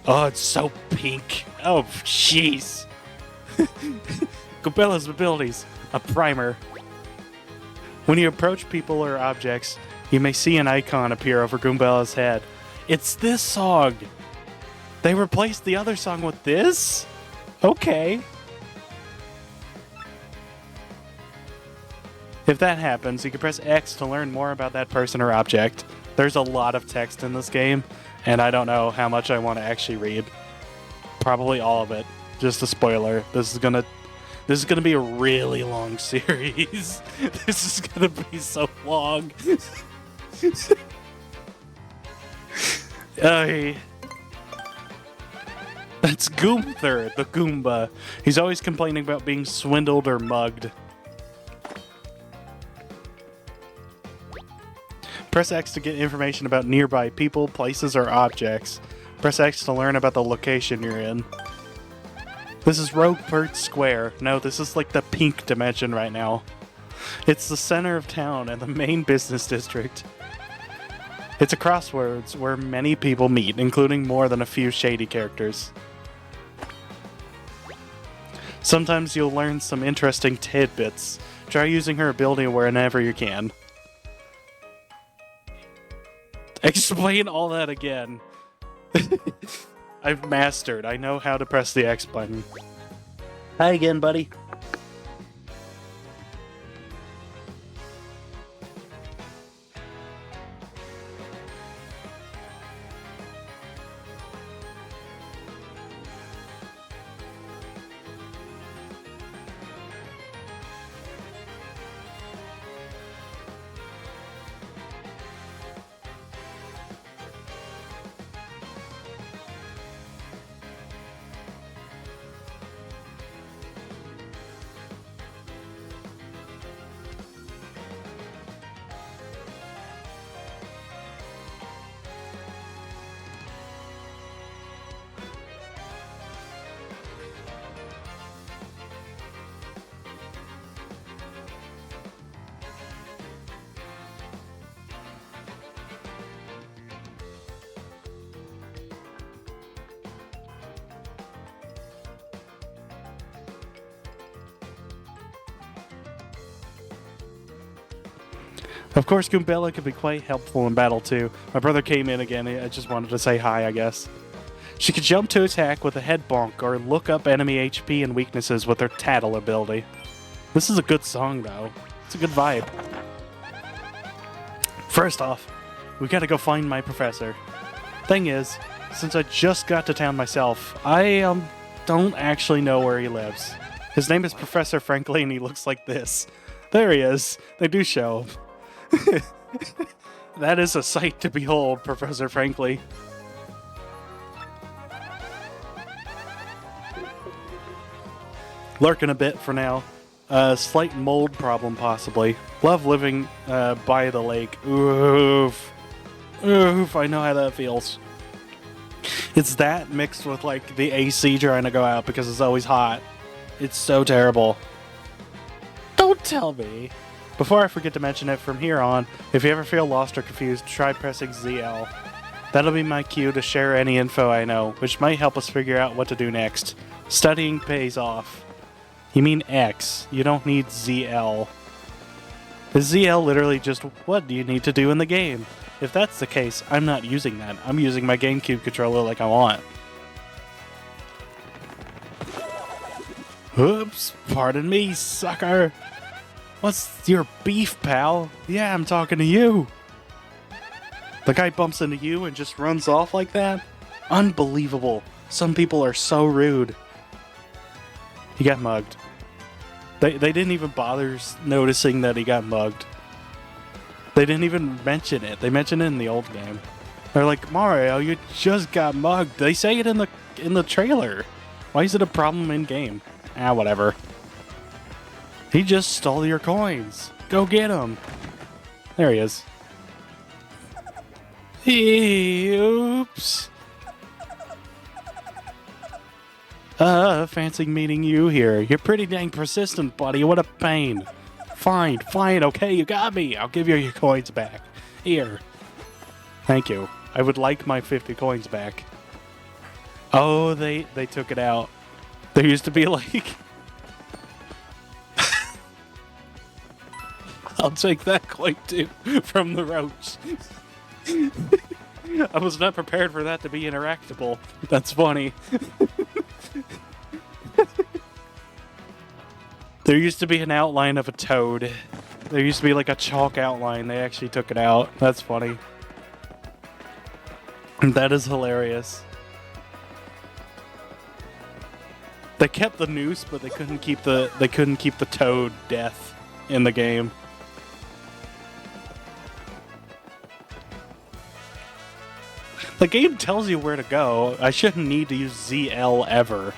Oh, it's so pink. Oh, jeez. Goombella's abilities. A primer. When you approach people or objects, you may see an icon appear over Goombella's head. It's this song. They replaced the other song with this? Okay. If that happens, you can press X to learn more about that person or object. There's a lot of text in this game, and I don't know how much I want to actually read. Probably all of it. Just a spoiler. This is gonna be a really long series. This is gonna be so long. That's Goomther, the Goomba. He's always complaining about being swindled or mugged. Press X to get information about nearby people, places, or objects. Press X to learn about the location you're in. This is Roguepert Square. No, this is like the pink dimension right now. It's the center of town and the main business district. It's a crossroads where many people meet, including more than a few shady characters. Sometimes you'll learn some interesting tidbits. Try using her ability whenever you can. Explain all that again. I've mastered. I know how to press the X button. Hi again, buddy. Of course, Goombella could be quite helpful in battle too. My brother came in again. I just wanted to say hi, I guess. She could jump to attack with a head bonk or look up enemy HP and weaknesses with her tattle ability. This is a good song, though. It's a good vibe. First off, we gotta go find my professor. Thing is, since I just got to town myself, I don't actually know where he lives. His name is Professor Frankly, and he looks like this. There he is. They do show him. That is a sight to behold, Professor Frankly. Lurking a bit for now. Slight mold problem, possibly. Love living by the lake. Oof. Oof, I know how that feels. It's that mixed with, like, the AC trying to go out because it's always hot. It's so terrible. Don't tell me. Before I forget to mention it, from here on, if you ever feel lost or confused, try pressing ZL. That'll be my cue to share any info I know, which might help us figure out what to do next. Studying pays off. You mean X. You don't need ZL. Is ZL literally just what do you need to do in the game? If that's the case, I'm not using that. I'm using my GameCube controller like I want. Oops, pardon me, sucker. What's your beef, pal? Yeah, I'm talking to you. The guy bumps into you and just runs off like that? Unbelievable. Some people are so rude. He got mugged. They didn't even bother noticing that he got mugged. They didn't even mention it. They mentioned it in the old game. They're like, Mario, you just got mugged. They say it in the trailer. Why is it a problem in game? Ah, whatever. He just stole your coins. Go get him. There he is. Oops. Fancy meeting you here. You're pretty dang persistent, buddy. What a pain. Fine, okay, you got me. I'll give you your coins back. Here. Thank you. I would like my 50 coins back. Oh, they took it out. There used to be like... I'll take that coin too, from the roach. I was not prepared for that to be interactable. That's funny. There used to be an outline of a toad. There used to be like a chalk outline. They actually took it out. That's funny. That is hilarious. They kept the noose, but they couldn't keep the toad death in the game. The game tells you where to go. I shouldn't need to use ZL ever.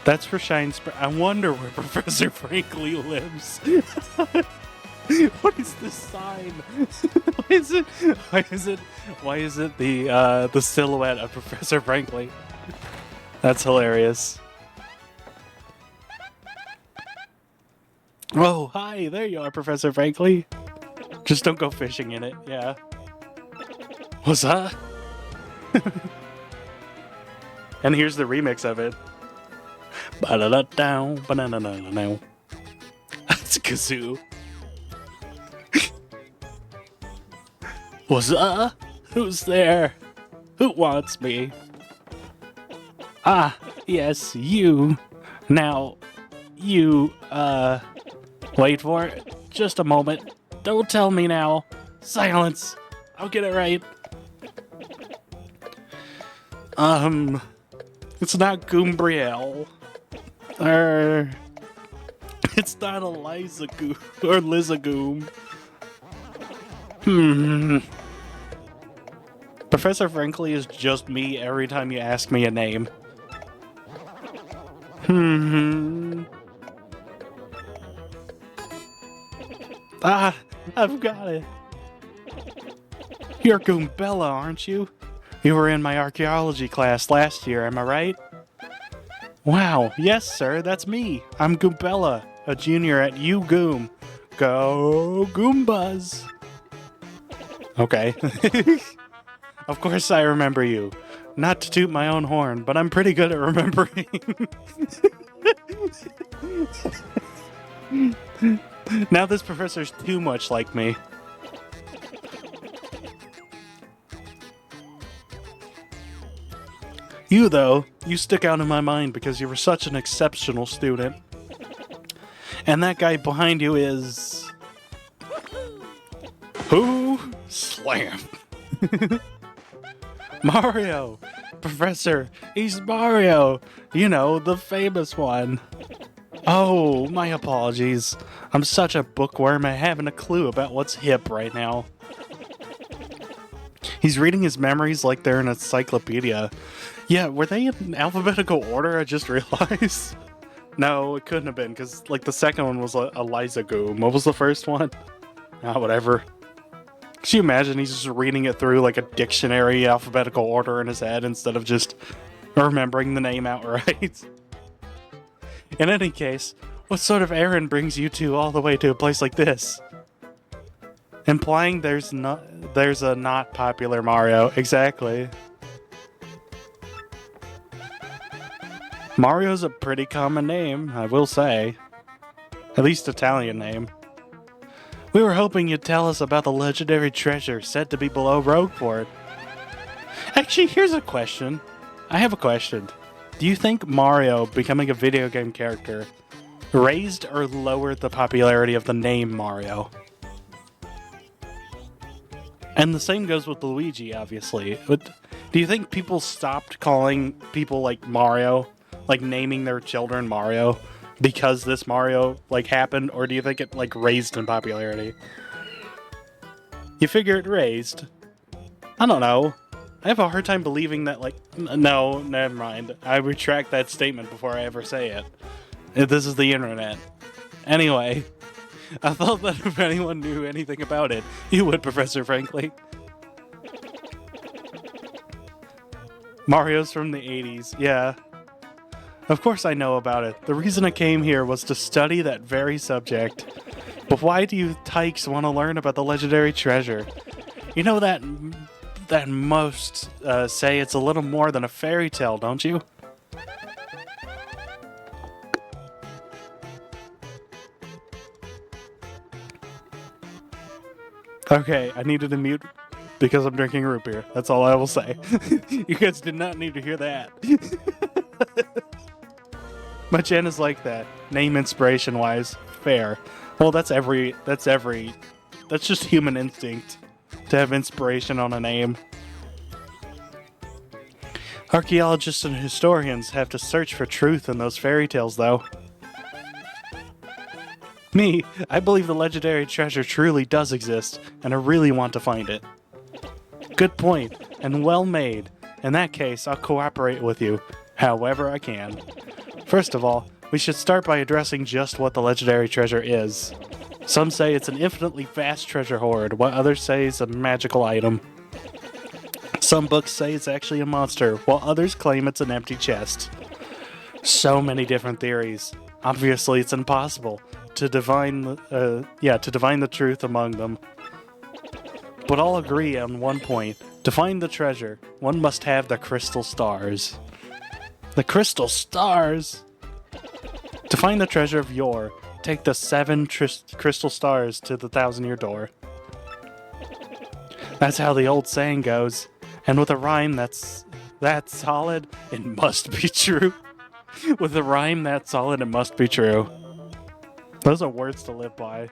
That's for Shine Spring. I wonder where Professor Frankly lives. What is this sign? Why is it the silhouette of Professor Frankly? That's hilarious. Oh, hi, there you are, Professor Frankly. Just don't go fishing in it, yeah. What's that? And here's the remix of it. Ba-da-da-down, ba-na-na-na-na-now. That's a kazoo. What's up? Who's there? Who wants me? Ah, yes, you. Now, you, wait for it. Just a moment. Don't tell me now. Silence. I'll get it right. It's not Goombriel. It's not Eliza Goom or Lizagoom. Professor Frankly is just me every time you ask me a name. Ah, I've got it. You're Goombella, aren't you? You were in my archaeology class last year, am I right? Wow, yes, sir, that's me. I'm Goombella, a junior at UGoom. Go Goombas! Okay. Of course I remember you. Not to toot my own horn, but I'm pretty good at remembering. Now this professor's too much like me. You, though, you stick out in my mind because you were such an exceptional student. And that guy behind you is... Who? Slam. Mario! Professor, he's Mario! You know, the famous one. Oh, my apologies. I'm such a bookworm, I haven't a clue about what's hip right now. He's reading his memories like they're an encyclopedia. Yeah, were they in alphabetical order? I just realized. No, it couldn't have been, because, like, the second one was Eliza Goom. What was the first one? Ah, whatever. Can you imagine he's just reading it through, like, a dictionary alphabetical order in his head instead of just remembering the name outright? In any case, what sort of errand brings you two all the way to a place like this? Implying there's a not popular Mario. Exactly. Mario's a pretty common name, I will say. At least Italian name. We were hoping you'd tell us about the legendary treasure said to be below Rogueport. Actually, here's a question. I have a question. Do you think Mario becoming a video game character raised or lowered the popularity of the name Mario? And the same goes with Luigi, obviously. But do you think people stopped calling people like Mario, like naming their children Mario, because this Mario like happened, or do you think it like raised in popularity? You figure it raised. I don't know. I have a hard time believing that, like, no, never mind. I retract that statement before I ever say it. This is the internet. Anyway, I thought that if anyone knew anything about it, you would, Professor Frankly. Mario's from the 80s, yeah. Of course I know about it. The reason I came here was to study that very subject. But why do you tykes want to learn about the legendary treasure? You know that most say it's a little more than a fairy tale, don't you? Okay, I needed to mute because I'm drinking root beer. That's all I will say. You guys did not need to hear that. My chan is like that. Name inspiration wise. Fair. Well, that's just human instinct to have inspiration on a name. Archaeologists and historians have to search for truth in those fairy tales, though. Me, I believe the legendary treasure truly does exist, and I really want to find it. Good point, and well made. In that case, I'll cooperate with you, however I can. First of all, we should start by addressing just what the legendary treasure is. Some say it's an infinitely vast treasure hoard, while others say it's a magical item. Some books say it's actually a monster, while others claim it's an empty chest. So many different theories. Obviously, it's impossible to divine the truth among them. But all agree on one point. To find the treasure, one must have the crystal stars. The crystal stars? To find the treasure of yore, take the 7 crystal stars to the 1,000-year door. That's how the old saying goes. And with a rhyme that's that solid, it must be true. With a rhyme that solid, it must be true. Those are words to live by.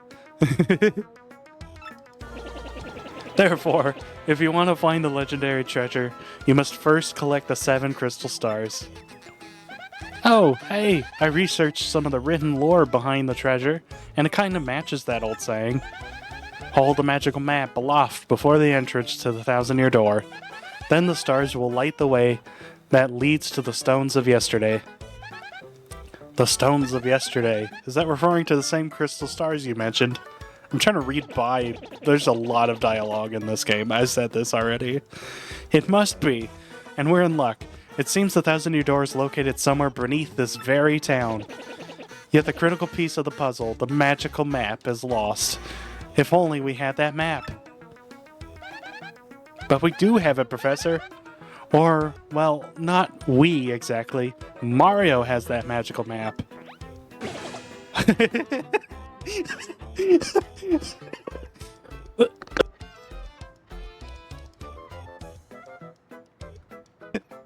Therefore, if you want to find the legendary treasure, you must first collect the 7 crystal stars. Oh, hey, I researched some of the written lore behind the treasure, and it kind of matches that old saying. Hold a magical map aloft before the entrance to the 1,000-year door. Then the stars will light the way that leads to the stones of yesterday. The stones of yesterday. Is that referring to the same crystal stars you mentioned? I'm trying to read by. There's a lot of dialogue in this game. I said this already. It must be. And we're in luck. It seems the 1,000-year door is located somewhere beneath this very town. Yet the critical piece of the puzzle, the magical map, is lost. If only we had that map. But we do have it, Professor. Or, well, not we exactly. Mario has that magical map.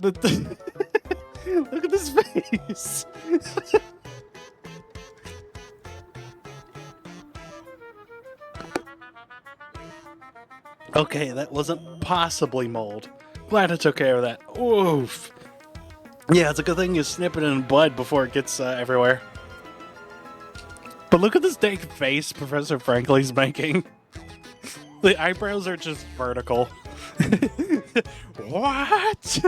Look at this face. Okay, that wasn't possibly mold. Glad I took care of that. Oof. Yeah, it's a good thing you snip it in blood before it gets everywhere. But look at this dang face Professor Franklin's making. The eyebrows are just vertical. What?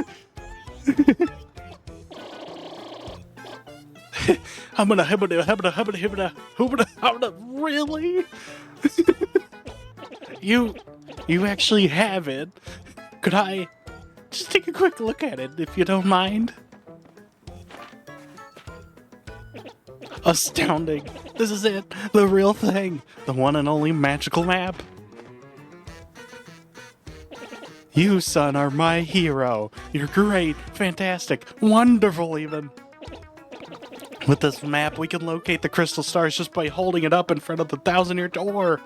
Really? You actually have it. Could I just take a quick look at it, if you don't mind? Astounding. This is it. The real thing. The one and only magical map. You, son, are my hero. You're great, fantastic, wonderful even. With this map, we can locate the crystal stars just by holding it up in front of the 1,000-year door.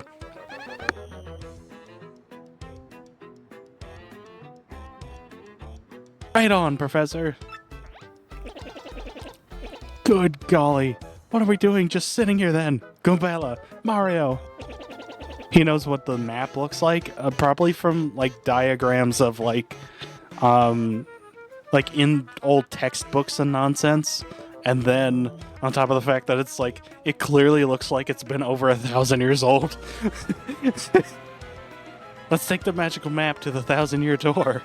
Right on, Professor. Good golly. What are we doing just sitting here then? Goombella, Mario. He knows what the map looks like, probably from like diagrams of like in old textbooks and nonsense. And then on top of the fact that it's like, it clearly looks like it's been over 1,000 years old. Let's take the magical map to the 1,000-year door.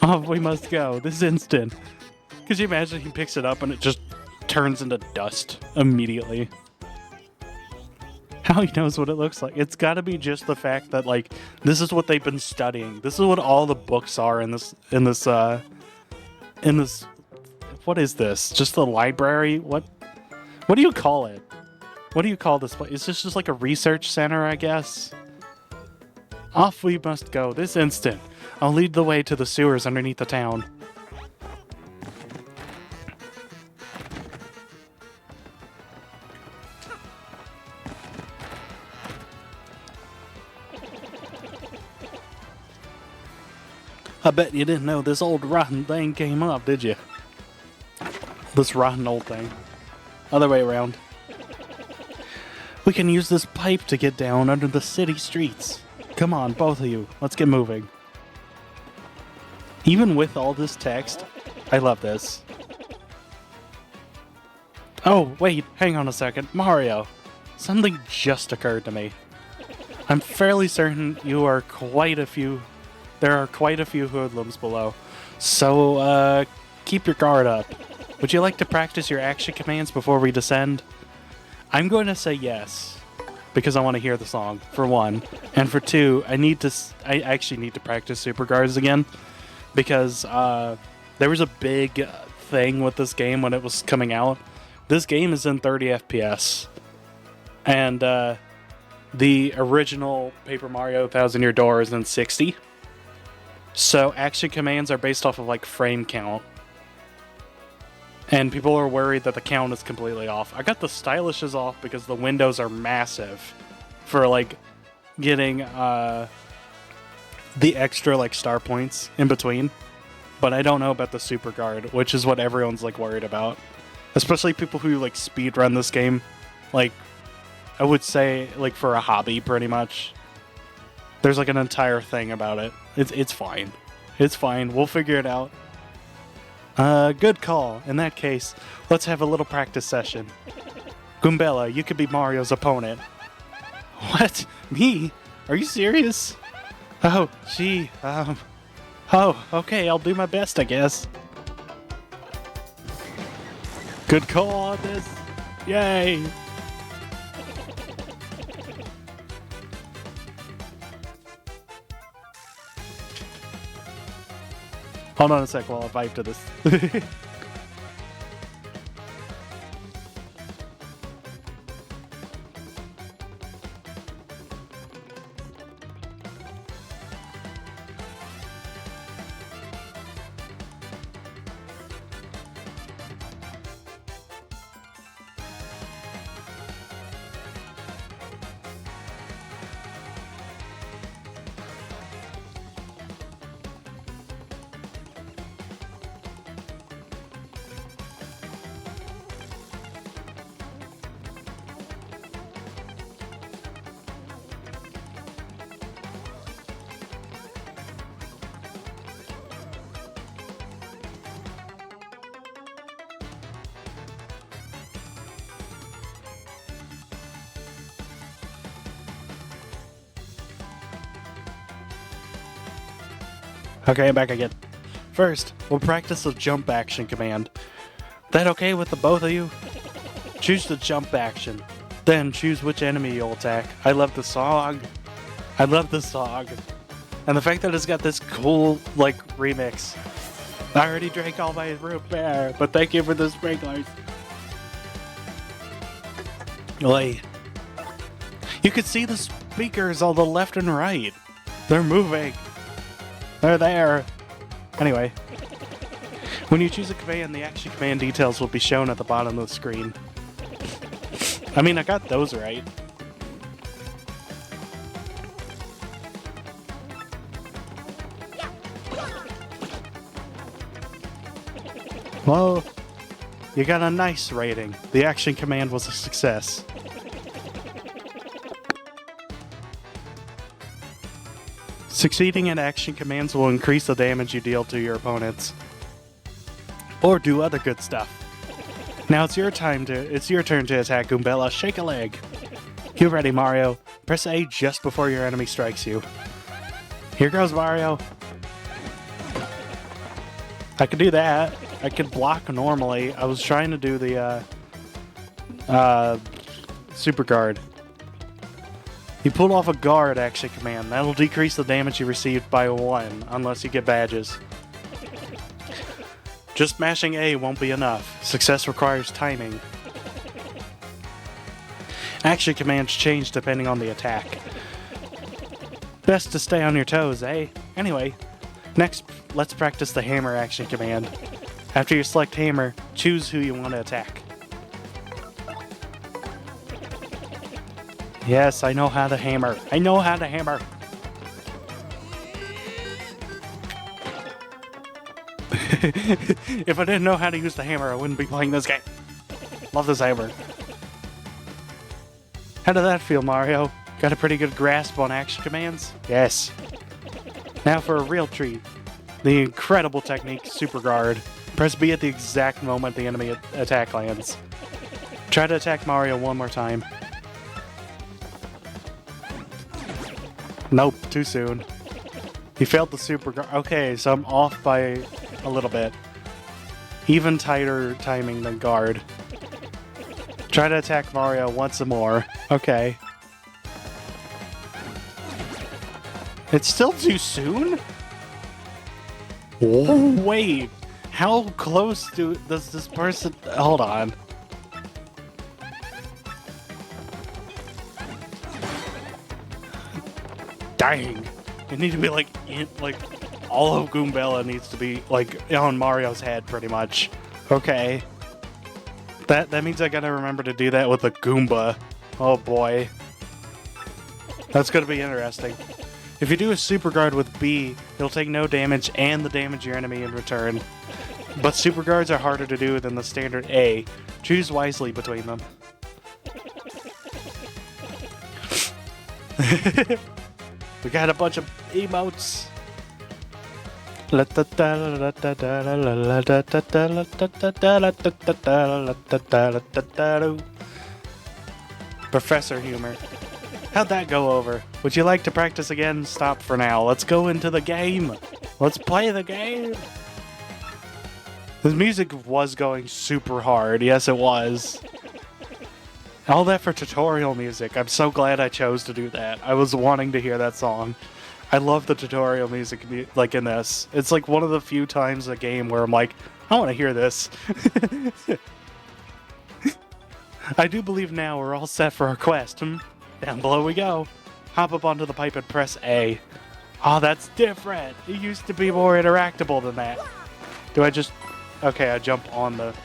Off we must go, this instant. Could you imagine he picks it up and it just turns into dust immediately? How he knows what it looks like. It's gotta be just the fact that, like, this is what they've been studying. This is what all the books are in this, what is this? Just the library? What do you call it? What do you call this place? Is this just like a research center, I guess? Off we must go this instant. I'll lead the way to the sewers underneath the town. I bet you didn't know this old rotten thing came up, did you? This rotten old thing. Other way around. We can use this pipe to get down under the city streets. Come on, both of you. Let's get moving. Even with all this text, I love this. Oh, wait, hang on a second. Mario, something just occurred to me. I'm fairly certain there are quite a few hoodlums below. So, keep your guard up. Would you like to practice your action commands before we descend? I'm going to say yes, because I want to hear the song, for one. And for two, I actually need to practice super guards again, because there was a big thing with this game when it was coming out. This game is in 30 FPS. And the original Paper Mario 1000 Year Door is in 60. So action commands are based off of like frame count. And people are worried that the count is completely off. I got the stylishes off because the windows are massive for like getting the extra like star points in between. But I don't know about the super guard, which is what everyone's like worried about. Especially people who like speedrun this game. Like, I would say like for a hobby pretty much. There's like an entire thing about it. It's fine. It's fine. We'll figure it out. Good call. In that case, let's have a little practice session. Goombella, you could be Mario's opponent. What? Me? Are you serious? Oh, gee, oh, okay, I'll do my best, I guess. Good call on this. Yay! Hold on a sec while I vibe to this. Okay, I'm back again. First, we'll practice the jump action command. That okay with the both of you? Choose the jump action. Then choose which enemy you'll attack. I love the song. I love the song. And the fact that it's got this cool, like, remix. I already drank all my root beer, but thank you for the sprinklers. Oi. You can see the speakers on the left and right. They're moving. They're there. Anyway. When you choose a command, the action command details will be shown at the bottom of the screen. I mean, I got those right. Well, you got a nice rating. The action command was a success. Succeeding in action commands will increase the damage you deal to your opponents. Or do other good stuff. Now it's your turn to attack Goombella. Shake a leg. You ready, Mario? Press A just before your enemy strikes you. Here goes Mario. I could do that. I could block normally. I was trying to do the super guard. You pulled off a guard action command. That'll decrease the damage you received by 1 unless you get badges. Just mashing A won't be enough. Success requires timing. Action commands change depending on the attack. Best to stay on your toes, eh? Anyway, next let's practice the hammer action command. After you select hammer, choose who you want to attack. Yes, I know how to hammer. I know how to hammer. If I didn't know how to use the hammer, I wouldn't be playing this game. Love this hammer. How did that feel, Mario? Got a pretty good grasp on action commands? Yes. Now for a real treat. The incredible technique, Super Guard. Press B at the exact moment the enemy attack lands. Try to attack Mario one more time. Nope, too soon. He failed the Super Guard. Okay, so I'm off by a little bit. Even tighter timing than guard. Try to attack Mario once more. Okay. It's still too soon? Oh, wait. How close does this person... Hold on. Dang. It needs to be like, all of Goombella needs to be like on Mario's head pretty much. Okay. That means I gotta remember to do that with the Goomba. Oh boy. That's gonna be interesting. If you do a super guard with B, you'll take no damage and the damage your enemy in return. But super guards are harder to do than the standard A. Choose wisely between them. We got a bunch of emotes. Professor humor. How'd that go over? Would you like to practice again? Stop for now. Let's go into the game. Let's play the game. The music was going super hard. Yes, it was. All that for tutorial music. I'm so glad I chose to do that. I was wanting to hear that song. I love the tutorial music like in this. It's like one of the few times a game where I'm like, I want to hear this. I do believe now we're all set for our quest. Down below we go. Hop up onto the pipe and press A. Oh, that's different. It used to be more interactable than that. Do I just... Okay, I jump on it.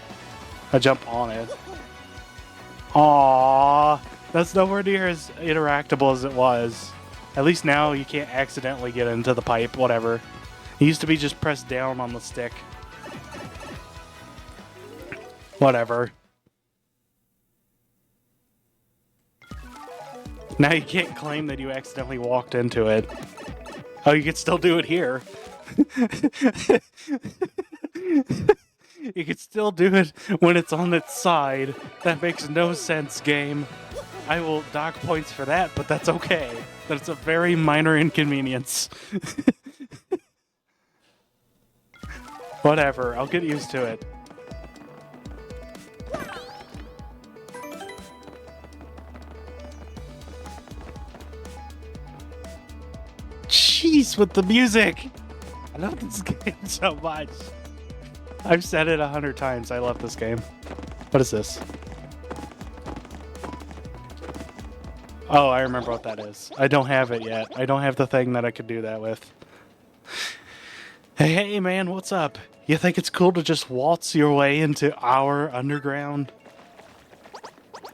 Aww. That's nowhere near as interactable as it was. At least now you can't accidentally get into the pipe, whatever. It used to be just press down on the stick. Whatever. Now you can't claim that you accidentally walked into it. Oh, you can still do it here. You can still do it when it's on its side. That makes no sense, game. I will dock points for that, but that's okay. That's a very minor inconvenience. Whatever, I'll get used to it. Jeez, with the music! I love this game so much. I've said it 100 times, I love this game. What is this? Oh, I remember what that is. I don't have it yet. I don't have the thing that I could do that with. Hey man, what's up? You think it's cool to just waltz your way into our underground?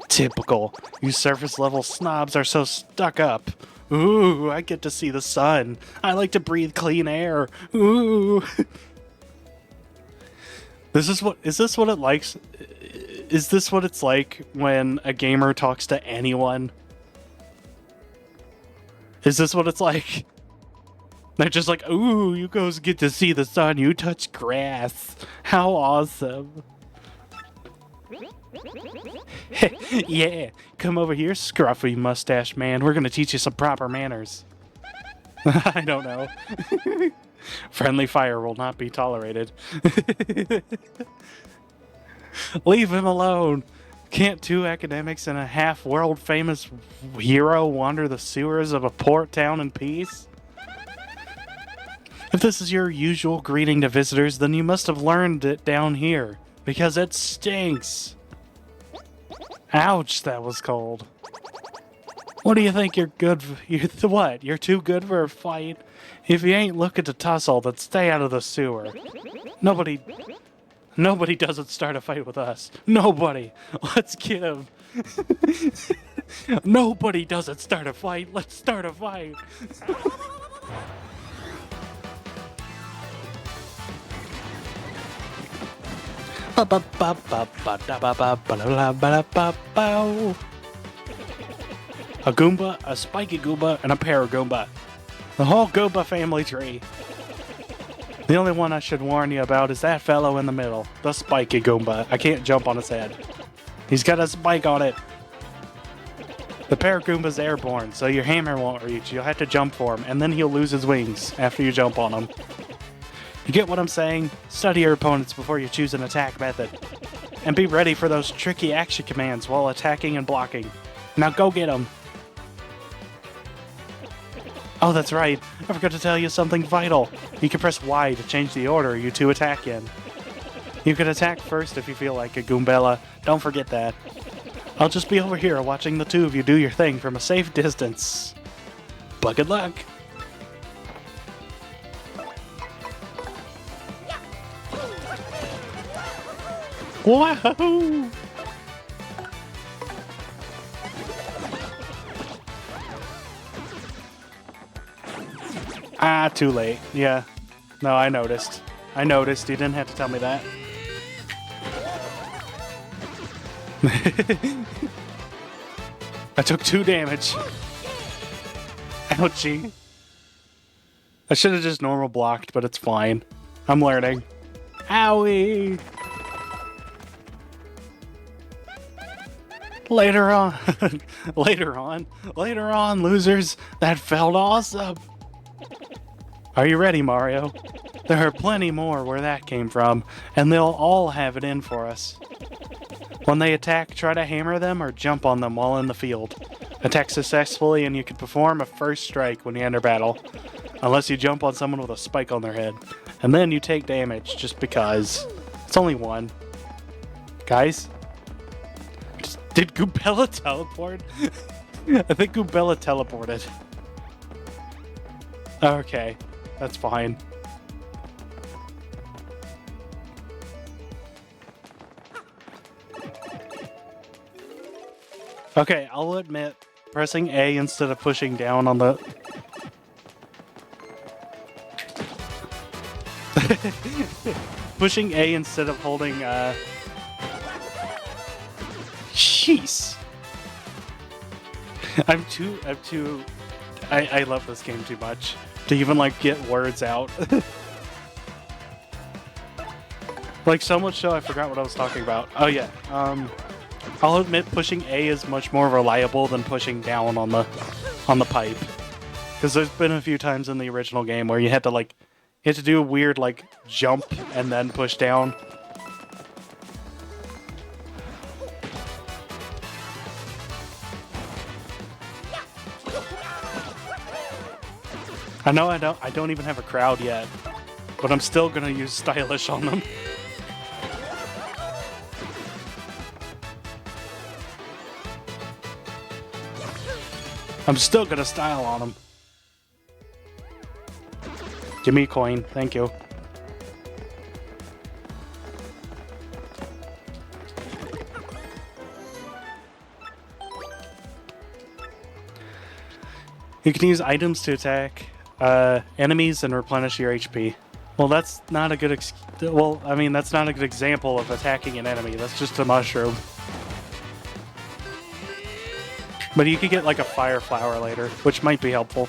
Typical. You surface level snobs are so stuck up. Ooh, I get to see the sun. I like to breathe clean air. Ooh. Is this what it likes? Is this what it's like when a gamer talks to anyone? Is this what it's like? They're just like, ooh, you guys get to see the sun. You touch grass. How awesome. Yeah, come over here, scruffy mustache man. We're gonna teach you some proper manners. I don't know. Friendly fire will not be tolerated. Leave him alone. Can't two academics and a half world famous hero wander the sewers of a port town in peace? If this is your usual greeting to visitors, then you must have learned it down here, because it stinks. Ouch, that was cold. What do you think you're good for? You're too good for a fight? If you ain't looking to tussle, then stay out of the sewer. Nobody doesn't start a fight with us. Nobody. Let's get him. Nobody doesn't start a fight. Let's start a fight. A Goomba, a spiky Goomba, and a Paragoomba. The whole Goomba family tree. The only one I should warn you about is that fellow in the middle, the spiky Goomba. I can't jump on his head. He's got a spike on it. The Paragoomba's airborne, so your hammer won't reach. You'll have to jump for him, and then he'll lose his wings after you jump on him. You get what I'm saying? Study your opponents before you choose an attack method. And be ready for those tricky action commands while attacking and blocking. Now go get them. Oh, that's right. I forgot to tell you something vital. You can press Y to change the order you two attack in. You can attack first if you feel like a Goombella. Don't forget that. I'll just be over here watching the two of you do your thing from a safe distance. But good luck. Wahoo! Ah, too late. Yeah. No, I noticed. I noticed. You didn't have to tell me that. I took 2 damage. Ouchie. I should have just normal blocked, but it's fine. I'm learning. Owie! Later on. Later on, losers. That felt awesome. Are you ready, Mario? There are plenty more where that came from, and they'll all have it in for us. When they attack, try to hammer them or jump on them while in the field. Attack successfully and you can perform a first strike when you enter battle. Unless you jump on someone with a spike on their head. And then you take damage just because. It's only 1. Guys? Did Goombella teleport? I think Goombella teleported. Okay, that's fine. Okay, I'll admit, pressing A instead of pushing down on the... pushing A instead of holding, Jeez! I love this game too much to even, like, get words out. Like, so much so I forgot what I was talking about. Oh, yeah, I'll admit pushing A is much more reliable than pushing down on the pipe. Because there's been a few times in the original game where you had to do a weird, like, jump and then push down. I know I don't even have a crowd yet, but I'm still gonna use stylish on them. I'm still gonna style on them. Give me a coin, thank you. You can use items to attack enemies and replenish your HP. Well, that's not a good that's not a good example of attacking an enemy. That's just a mushroom. But you could get like a fire flower later, which might be helpful.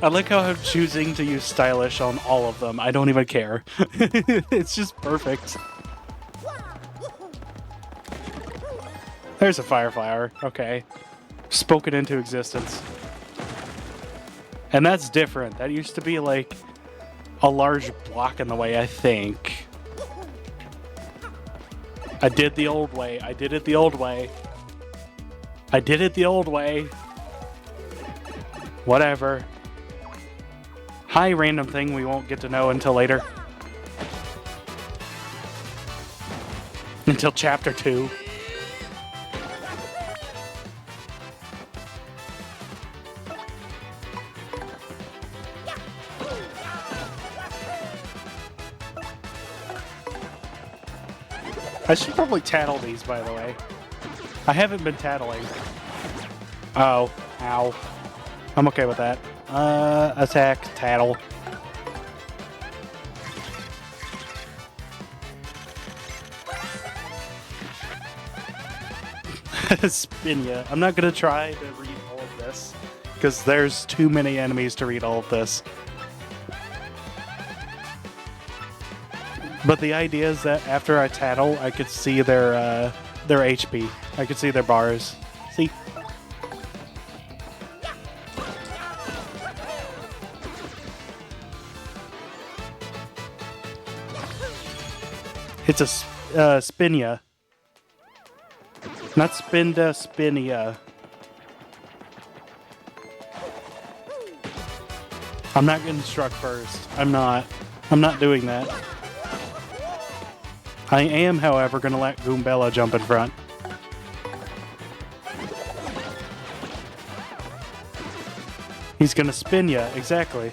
I like how I'm choosing to use stylish on all of them. I don't even care. It's just perfect. There's a fire flower. Okay. Spoken into existence. And that's different. That used to be like a large block in the way, I think. I did the old way. I did it the old way. I did it the old way. Whatever. Hi, random thing we won't get to know until later. Until chapter 2. I should probably tattle these, by the way. I haven't been tattling. Oh, ow. I'm okay with that. Attack, tattle. Spinia. I'm not gonna try to read all of this, because there's too many enemies to read all of this. But the idea is that after I tattle, I could see their HP. I could see their bars. See? It's a Spinia. Not Spinda, Spinia. I'm not getting struck first. I'm not doing that. I am, however, going to let Goombella jump in front. He's gonna spin ya, exactly.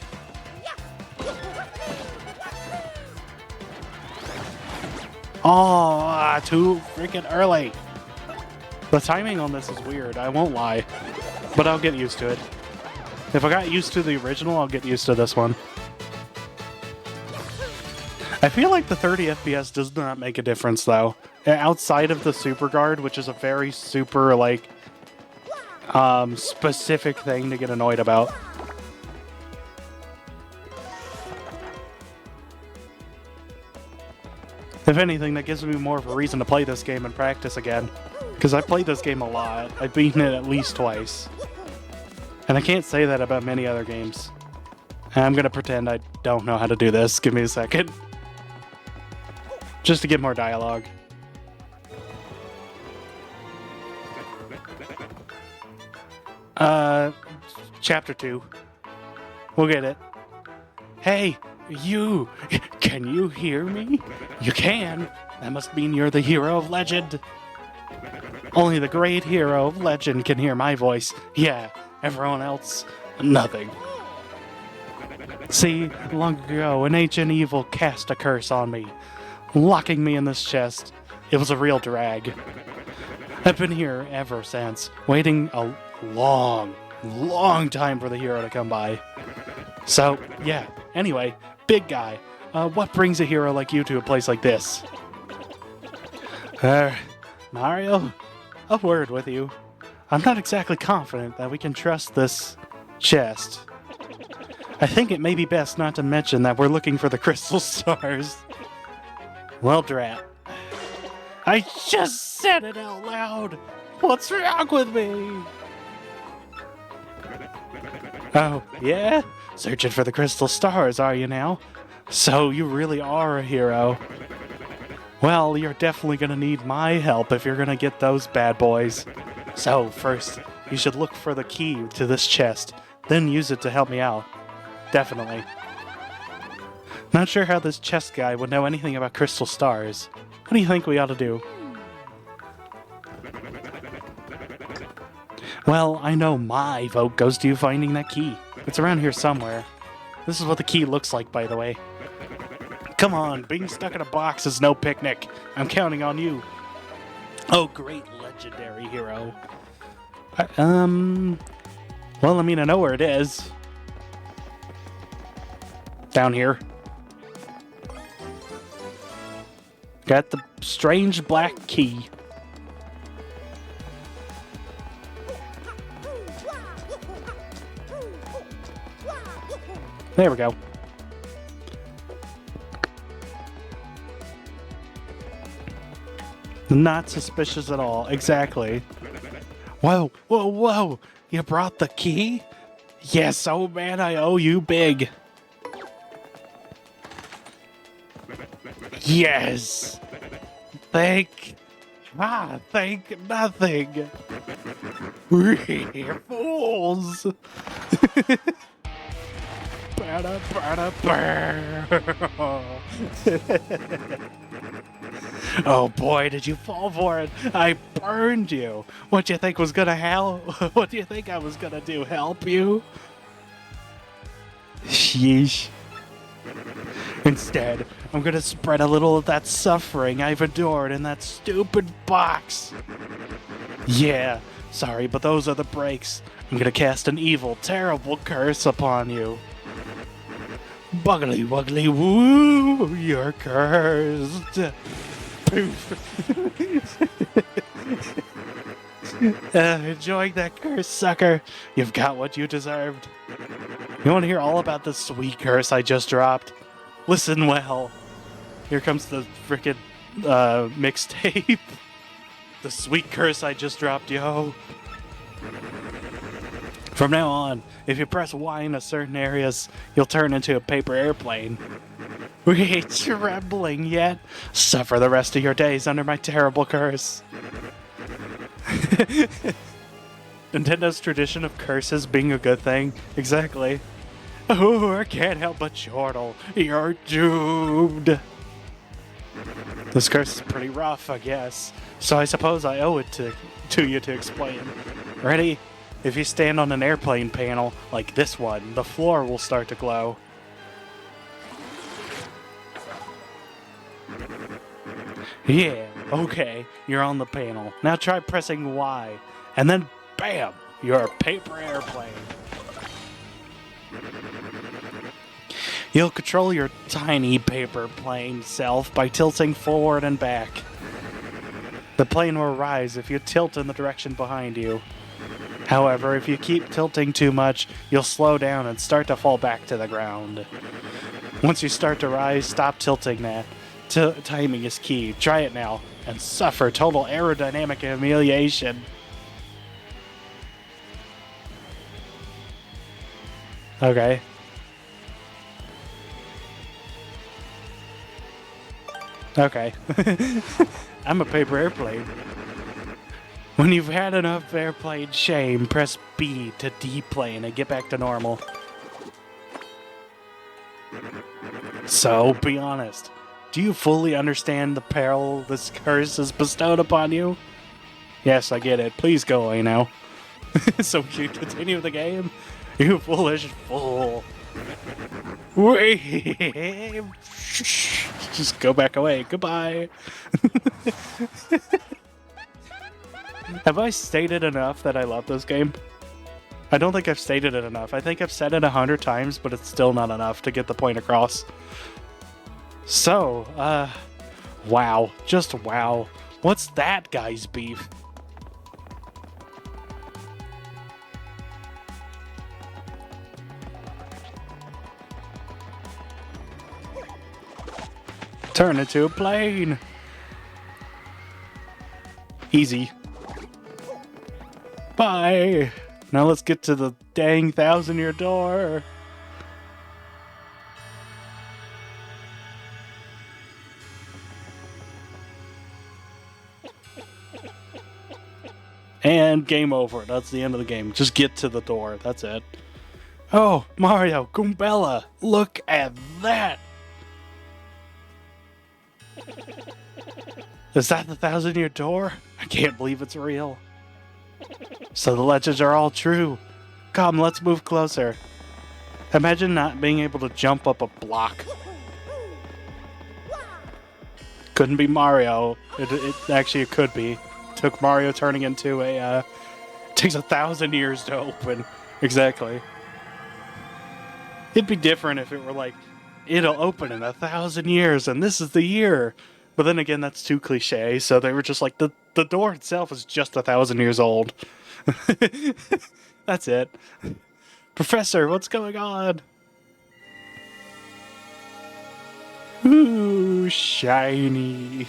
Oh, too freaking early. The timing on this is weird, I won't lie. But I'll get used to it. If I got used to the original, I'll get used to this one. I feel like the 30 FPS does not make a difference, though. Outside of the Super Guard, which is a very super, like, specific thing to get annoyed about. If anything, that gives me more of a reason to play this game and practice again. Because I played this game a lot. I've beaten it at least twice. And I can't say that about many other games. And I'm gonna pretend I don't know how to do this. Give me a second. Just to get more dialogue. Chapter 2. We'll get it. Hey, you! Can you hear me? You can! That must mean you're the hero of legend. Only the great hero of legend can hear my voice. Yeah, everyone else, nothing. See, long ago, an ancient evil cast a curse on me, locking me in this chest. It was a real drag. I've been here ever since, waiting a long time for the hero to come by. So, yeah, anyway, big guy, what brings a hero like you to a place like this? Mario, a word with you. I'm not exactly confident that we can trust this chest. I think it may be best not to mention that we're looking for the crystal stars. Well, drat. I just said it out loud! What's wrong with me? Oh, yeah? Searching for the crystal stars, are you now? So you really are a hero. Well, you're definitely gonna need my help if you're gonna get those bad boys. So, first, you should look for the key to this chest, then use it to help me out. Definitely. Not sure how this chest guy would know anything about crystal stars. What do you think we ought to do? Well, I know my vote goes to you finding that key. It's around here somewhere. This is what the key looks like, by the way. Come on, being stuck in a box is no picnic. I'm counting on you. Oh, great legendary hero. Well, I mean, I know where it is. Down here. Got the strange black key. There we go. Not suspicious at all. Exactly. Whoa, whoa, whoa! You brought the key? Yes, oh man, I owe you big. Yes! Thank nothing. We're fools! Oh boy, did you fall for it? I burned you. What do you think was gonna help? What do you think I was gonna do? Help you? Sheesh. Instead, I'm gonna spread a little of that suffering I've endured in that stupid box. Yeah, sorry, but those are the breaks. I'm gonna cast an evil, terrible curse upon you. Buggly wuggly woo, you're cursed. Enjoying that curse, sucker. You've got what you deserved. You want to hear all about the sweet curse I just dropped? Listen well. Here comes the frickin' mixtape. The sweet curse I just dropped, yo. From now on, if you press Y in certain areas, you'll turn into a paper airplane. Wait, trembling yet? Suffer the rest of your days under my terrible curse. Nintendo's tradition of curses being a good thing. Exactly. Oh, I can't help but chortle. You're doomed. This curse is pretty rough, I guess. So I suppose I owe it to you to explain. Ready? if you stand on an airplane panel, like this one, the floor will start to glow. Yeah, okay, you're on the panel. Now try pressing Y, and then BAM! You're a paper airplane. You'll control your tiny paper plane self by tilting forward and back. The plane will rise if you tilt in the direction behind you. However, if you keep tilting too much, you'll slow down and start to fall back to the ground. Once you start to rise, stop tilting that. Timing is key. Try it now, and suffer total aerodynamic humiliation. Okay. Okay. I'm a paper airplane. When you've had enough airplane shame, press B to deplane and get back to normal. So, be honest. Do you fully understand the peril this curse has bestowed upon you? Yes, I get it. Please go away now. So we can continue the game? You foolish fool. Wait. Just go back away. Goodbye. Have I stated enough that I love this game? I don't think I've stated it enough. I think I've said it 100 times, but it's still not enough to get the point across. So, wow. Just wow. What's that guy's beef? Turn into a plane. Easy. Bye. Now let's get to the dang 1,000-year door. And game over. That's the end of the game. Just get to the door. That's it. Oh, Mario, Goombella, look at that. Is that the 1,000-year door? I can't believe it's real. So the legends are all true. Come, let's move closer. Imagine not being able to jump up a block. Couldn't be Mario. Actually, it could be. Took Mario turning into a, takes 1,000 years to open. Exactly. It'd be different if it were like, it'll open in 1,000 years and this is the year. But then again, that's too cliche, so they were just like, the door itself is just 1,000 years old. That's it. Professor, what's going on? Ooh, shiny.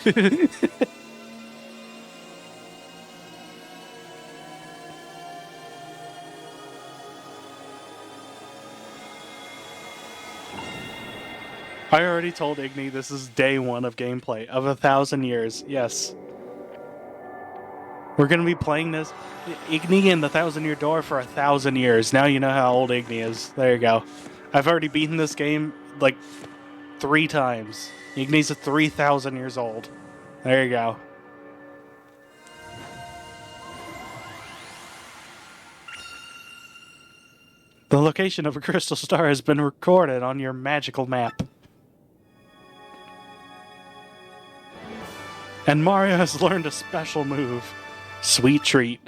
I already told Igni this is day 1 of gameplay of 1,000 years. Yes. We're going to be playing this Igni and the 1,000-year door for 1,000 years. Now you know how old Igni is. There you go. I've already beaten this game like 3 times. Igni's 3,000 years old. There you go. The location of a crystal star has been recorded on your magical map. And Mario has learned a special move. Sweet treat.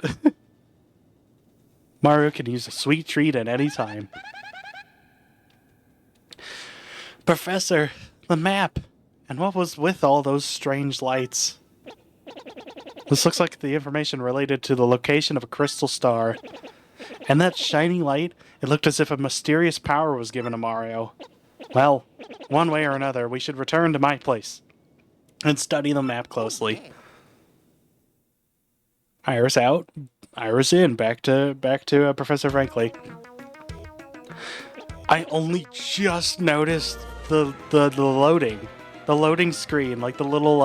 Mario can use a sweet treat at any time. Professor, the map. And what was with all those strange lights? This looks like the information related to the location of a crystal star. And that shiny light, it looked as if a mysterious power was given to Mario. Well, one way or another, we should return to my place and study the map closely. Iris out, Iris in. Back to Professor Franklin. I only just noticed the loading screen, like the little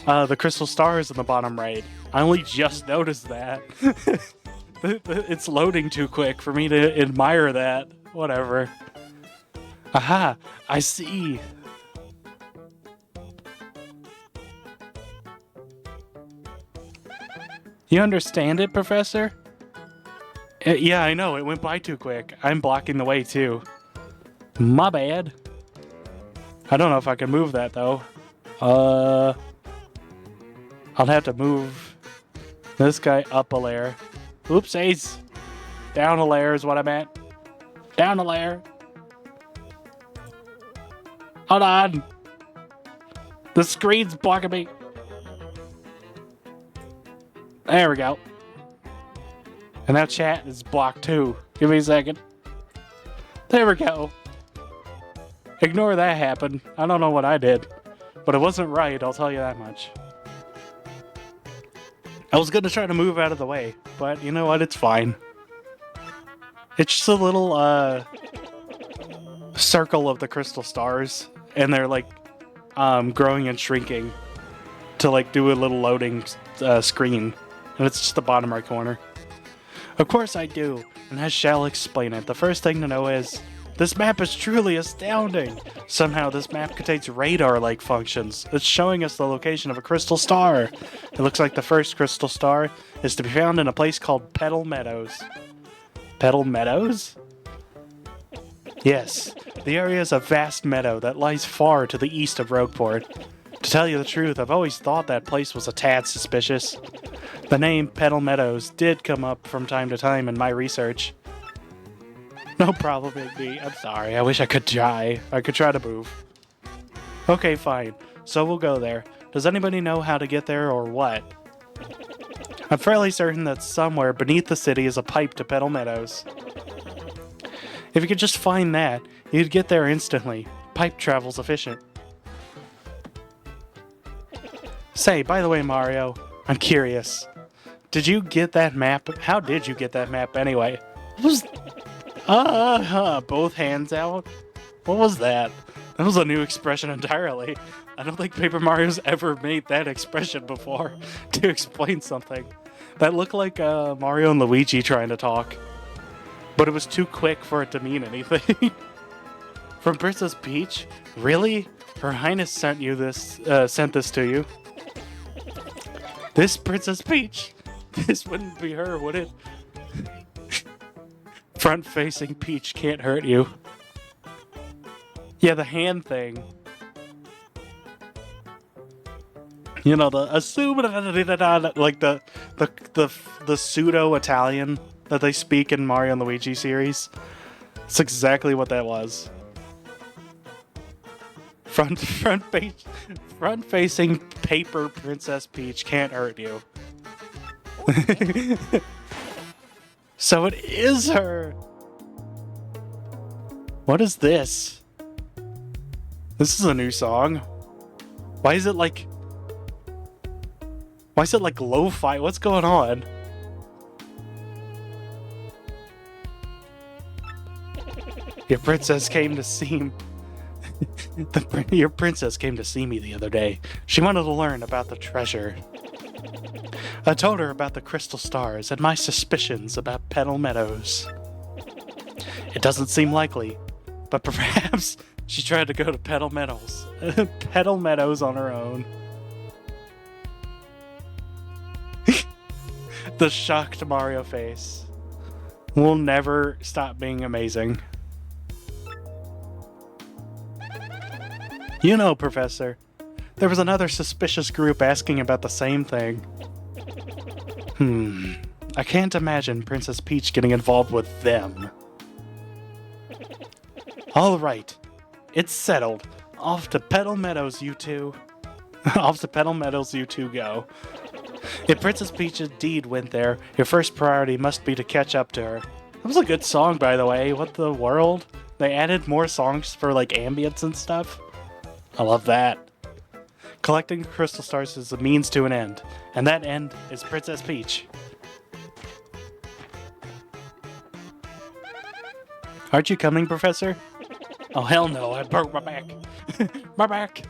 the crystal stars in the bottom right. I only just noticed that. It's loading too quick for me to admire that. Whatever. Aha! I see! You understand it, Professor? Yeah, I know. It went by too quick. I'm blocking the way, too. My bad. I don't know if I can move that, though. I'll have to move this guy up a layer. Oopsies. Down a layer is what I meant. Down a layer. Hold on. The screen's blocking me. There we go. And now chat is blocked too. Give me a second. There we go. Ignore that happen. I don't know what I did. But it wasn't right, I'll tell you that much. I was gonna try to move out of the way, but you know what? It's fine. It's just a little circle of the crystal stars, and they're like growing and shrinking to like do a little loading screen, and it's just the bottom right corner. Of course I do, and I shall explain it. The first thing to know is this map is truly astounding. Somehow this map contains radar-like functions. It's showing us the location of a crystal star. It looks like the first crystal star is to be found in a place called Petal Meadows. Petal Meadows? Yes, the area is a vast meadow that lies far to the east of Rogueport. To tell you the truth, I've always thought that place was a tad suspicious. The name Petal Meadows did come up from time to time in my research. No problem, Igni. I'm sorry. I wish I could try. I could try to move. Okay, fine. So we'll go there. Does anybody know how to get there or what? I'm fairly certain that somewhere beneath the city is a pipe to Petal Meadows. If you could just find that, you'd get there instantly. Pipe travel's efficient. Say, by the way, Mario, I'm curious. Did you get that map? How did you get that map anyway? What was... both hands out? What was that? That was a new expression entirely. I don't think Paper Mario's ever made that expression before to explain something. That looked like Mario and Luigi trying to talk. But it was too quick for it to mean anything. From Princess Peach? Really? Her Highness sent you this, sent this to you. This Princess Peach? This wouldn't be her, would it? Front-facing Peach can't hurt you. Yeah, the hand thing. You know, the like the pseudo-Italian that they speak in Mario and Luigi series. It's exactly what that was. Front-facing paper Princess Peach can't hurt you. So it is her! What is this? This is a new song. Why is it like lo-fi? What's going on? Your princess came to see me. Your princess came to see me the other day. She wanted to learn about the treasure. I told her about the crystal stars and my suspicions about Petal Meadows. It doesn't seem likely, but perhaps she tried to go to Petal Meadows. Petal Meadows on her own. The shocked Mario face will never stop being amazing. You know, Professor, there was another suspicious group asking about the same thing. I can't imagine Princess Peach getting involved with them. Alright, it's settled. Off to Petal Meadows, you two. Off to Petal Meadows, you two go. If Princess Peach indeed went there, your first priority must be to catch up to her. That was a good song, by the way. What the world? They added more songs for, like, ambience and stuff. I love that. Collecting crystal stars is a means to an end, and that end is Princess Peach. Aren't you coming, Professor? Oh, hell no, I broke my back. My back!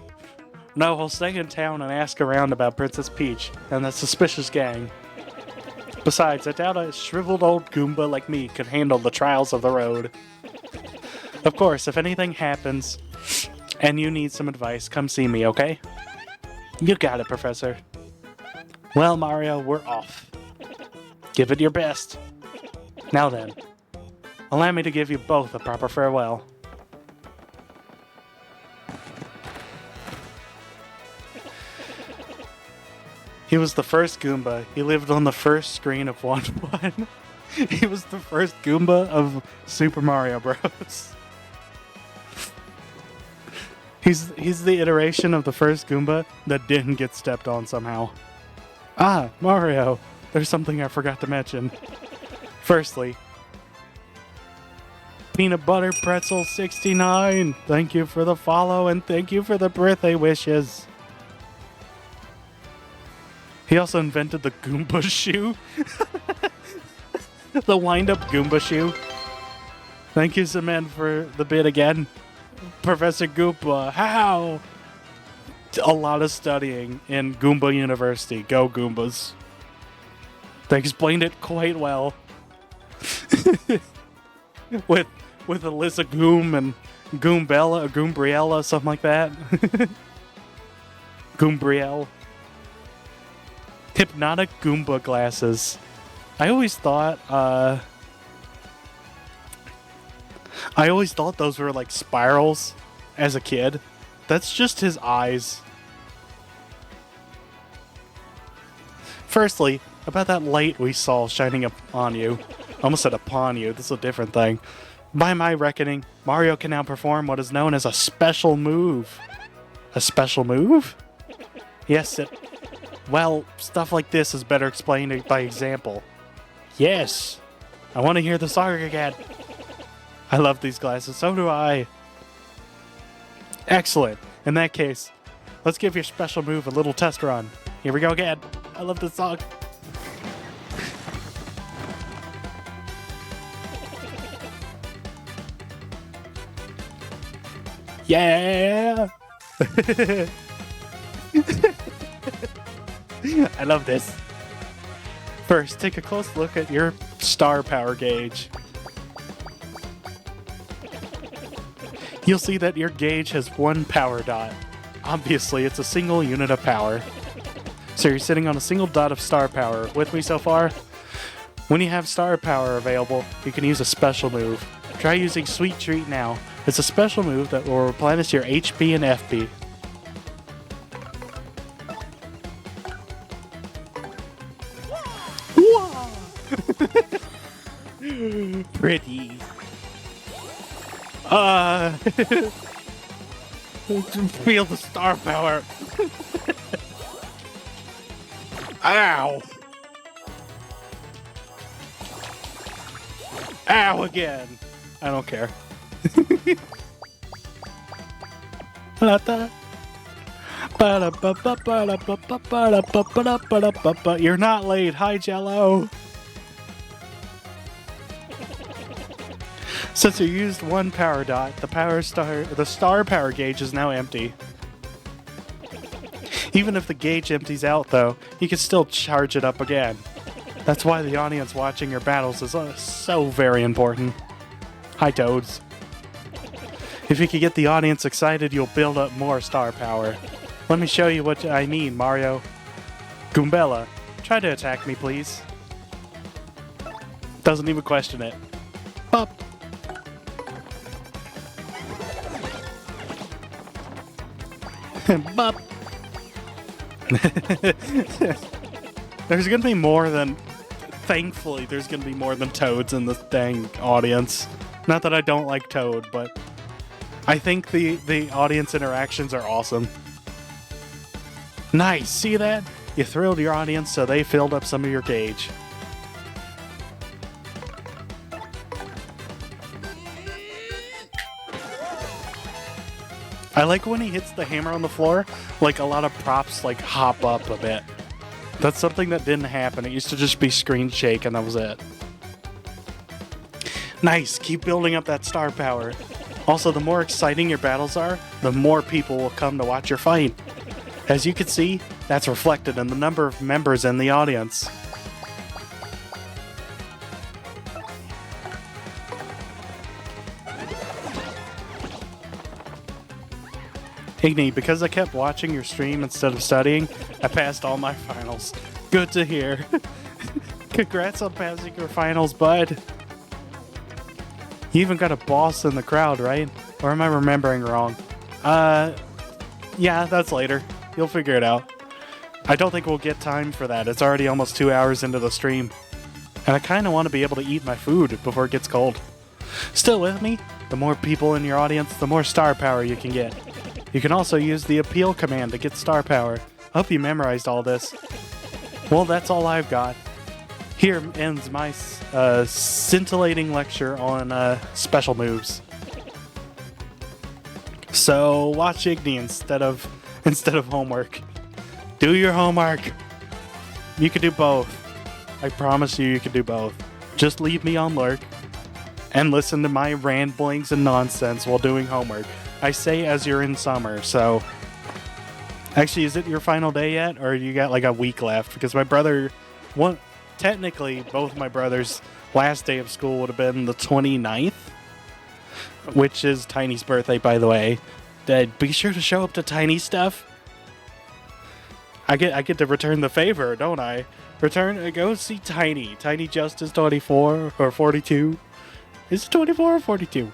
No, I'll stay in town and ask around about Princess Peach and that suspicious gang. Besides, I doubt a shriveled old Goomba like me could handle the trials of the road. Of course, if anything happens and you need some advice, come see me, okay? You got it, Professor. Well, Mario, we're off. Give it your best. Now then, allow me to give you both a proper farewell. He was the first Goomba. He lived on the first screen of 1-1. He was the first Goomba of Super Mario Bros. He's the iteration of the first Goomba that didn't get stepped on somehow. Ah, Mario. There's something I forgot to mention. Firstly, Peanut Butter Pretzel 69. Thank you for the follow and thank you for the birthday wishes. He also invented the Goomba shoe. The wind-up Goomba shoe. Thank you, Cement, for the bit again. Professor Goomba, how? A lot of studying in Goomba University. Go Goombas. They explained it quite well. with Alyssa Goom and Goombriella, something like that. Goombrielle. Hypnotic Goomba glasses. I always thought those were like spirals as a kid. That's just his eyes. Firstly, about that light we saw shining upon you. I almost said upon you. This is a different thing. By my reckoning, Mario can now perform what is known as a special move. A special move? Yes, well, stuff like this is better explained by example. Yes, I want to hear the song again. I love these glasses, so do I. Excellent. In that case, let's give your special move a little test run. Here we go again. I love this song. Yeah! I love this. First, take a close look at your star power gauge. You'll see that your gauge has one power dot. Obviously, it's a single unit of power. So you're sitting on a single dot of star power. With me so far? When you have star power available, you can use a special move. Try using Sweet Treat now. It's a special move that will replenish your HP and FP. Pretty. Feel the star power. Ow. Ow again. I don't care. You're not late. Hi, Jello. Since you used one power dot, the star power gauge is now empty. Even if the gauge empties out, though, you can still charge it up again. That's why the audience watching your battles is so very important. Hi, Toads. If you can get the audience excited, you'll build up more star power. Let me show you what I mean, Mario. Goombella, try to attack me, please. Doesn't even question it. Bop. Bop. There's gonna be more than... Thankfully, there's gonna be more than Toads in this dang audience. Not that I don't like Toad, but... I think the audience interactions are awesome. Nice, see that? You thrilled your audience so they filled up some of your gauge. I like when he hits the hammer on the floor, like a lot of props like hop up a bit. That's something that didn't happen. It used to just be screen shake and that was it. Nice, keep building up that star power. Also, the more exciting your battles are, the more people will come to watch your fight. As you can see, that's reflected in the number of members in the audience. Igni, because I kept watching your stream instead of studying, I passed all my finals. Good to hear. Congrats on passing your finals, bud. You even got a boss in the crowd, right? Or am I remembering wrong? Yeah, that's later. You'll figure it out. I don't think we'll get time for that. It's already almost 2 hours into the stream. And I kind of want to be able to eat my food before it gets cold. Still with me? The more people in your audience, the more star power you can get. You can also use the appeal command to get star power. I hope you memorized all this. Well, that's all I've got. Here ends my scintillating lecture on special moves. So watch Igni instead of homework. Do your homework. You can do both. I promise you can do both. Just leave me on lurk and listen to my ramblings and nonsense while doing homework. I say as you're in summer, so... Actually, is it your final day yet? Or you got like a week left? Because my brother... Technically, both my brothers' last day of school would have been the 29th. Which is Tiny's birthday, by the way. Be sure to show up to Tiny stuff. I get to return the favor, don't I? Go see Tiny. Tiny Justice 24 or 42. Is it 24 or 42?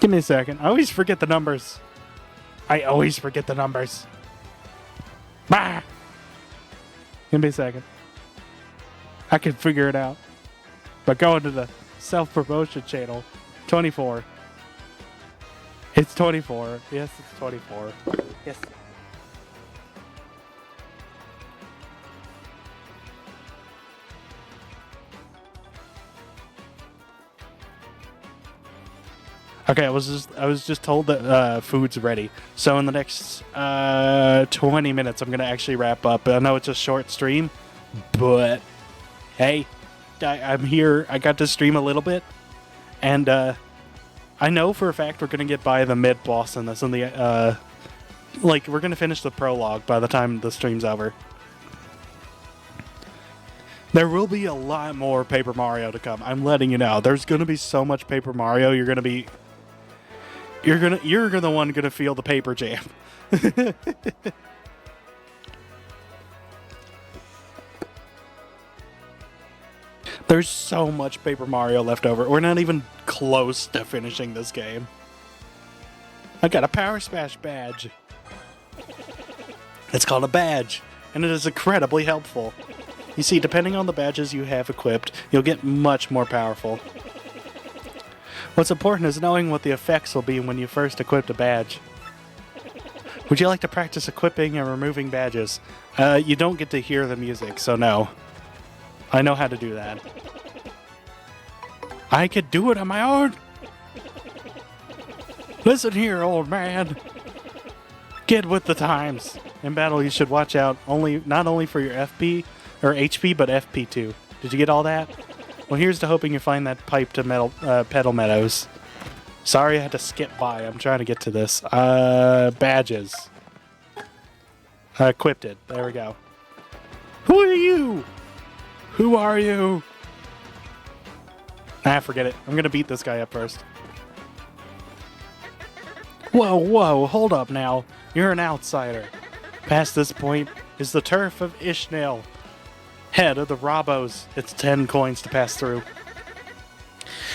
Give me a second. I always forget the numbers. Bah! Give me a second. I can figure it out. But go into the self-promotion channel. 24. It's 24. Yes, it's 24. Yes. Okay, I was just told that food's ready. So in the next 20 minutes, I'm gonna actually wrap up. I know it's a short stream, but hey, I'm here. I got to stream a little bit, and I know for a fact we're gonna get by the mid boss in this. And the we're gonna finish the prologue by the time the stream's over. There will be a lot more Paper Mario to come. I'm letting you know. There's gonna be so much Paper Mario. You're the one gonna feel the paper jam. There's so much Paper Mario left over. We're not even close to finishing this game. I got a Power Smash badge. It's called a badge, and it is incredibly helpful. You see, depending on the badges you have equipped, you'll get much more powerful. What's important is knowing what the effects will be when you first equip a badge. Would you like to practice equipping and removing badges? You don't get to hear the music, so no. I know how to do that. I could do it on my own! Listen here, old man! Get with the times! In battle, you should watch out not only for your FP, or HP, but FP too. Did you get all that? Well, here's to hoping you find that pipe to Petal Meadows. Sorry I had to skip by. I'm trying to get to this. Badges. Equipped it. There we go. Who are you? Who are you? Ah, forget it. I'm gonna beat this guy up first. Whoa, hold up now. You're an outsider. Past this point is the turf of Ishnael. Head of the Robos. It's 10 coins to pass through.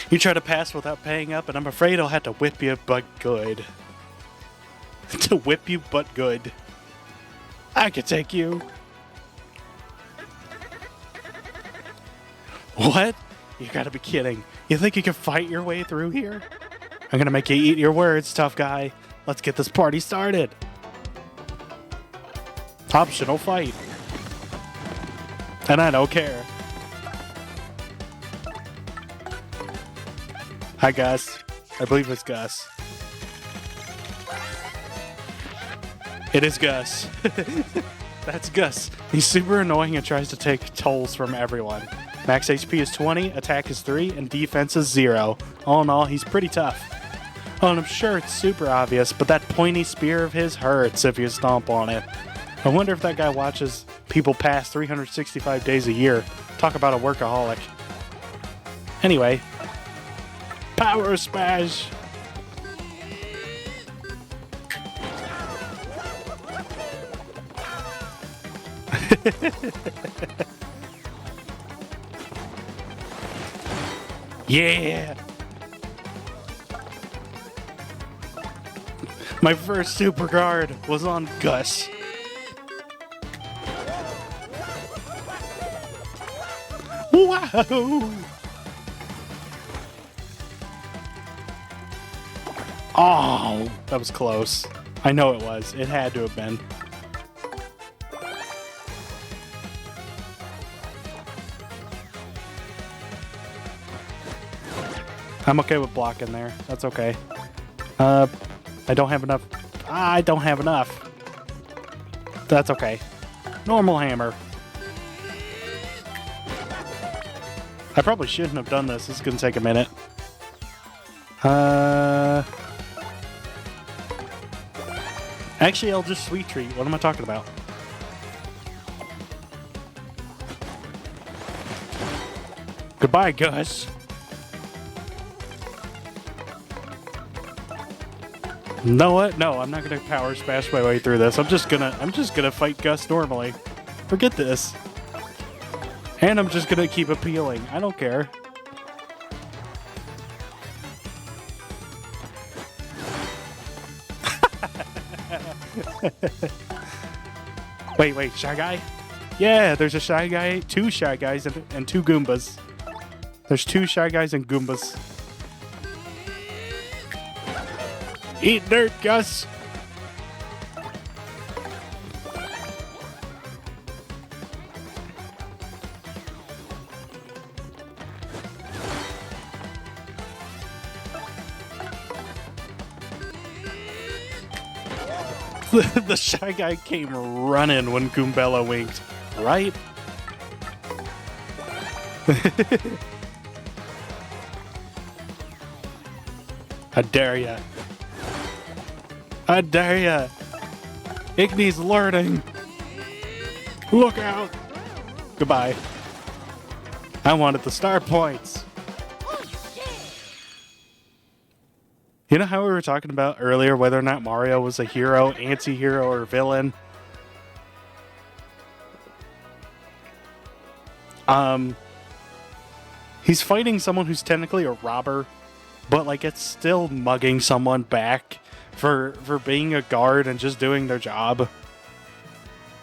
You try to pass without paying up, and I'm afraid I'll have to whip you, but good. To whip you, but good. I could take you. What? You gotta be kidding. You think you can fight your way through here? I'm gonna make you eat your words, tough guy. Let's get this party started. Optional fight. And I don't care. Hi, Gus. I believe it's Gus. It is Gus. That's Gus. He's super annoying and tries to take tolls from everyone. Max HP is 20, attack is 3, and defense is 0. All in all, he's pretty tough. Oh, and I'm sure it's super obvious, but that pointy spear of his hurts if you stomp on it. I wonder if that guy watches people pass 365 days a year. Talk about a workaholic. Anyway. Power Smash! Yeah! My first super guard was on Gus. Wow! Oh, that was close. I know it was. It had to have been. I'm okay with blocking there. That's okay. I don't have enough. I don't have enough. That's okay. Normal hammer. I probably shouldn't have done this. This is going to take a minute. Actually, I'll just sweet treat. What am I talking about? Goodbye, Gus. You know what? No, I'm not gonna power smash my way through this. I'm just gonna fight Gus normally. Forget this. And I'm just gonna keep appealing. I don't care. Wait, Shy Guy? Yeah, there's a Shy Guy, 2 Shy Guys, and 2 Goombas. There's 2 Shy Guys and Goombas. Eat dirt, Gus! The Shy Guy came running when Goombella winked, right? I dare ya. I dare ya. Igni's learning. Look out. Goodbye. I wanted the star points. You know how we were talking about earlier whether or not Mario was a hero, anti-hero, or villain? He's fighting someone who's technically a robber, but like it's still mugging someone back for being a guard and just doing their job.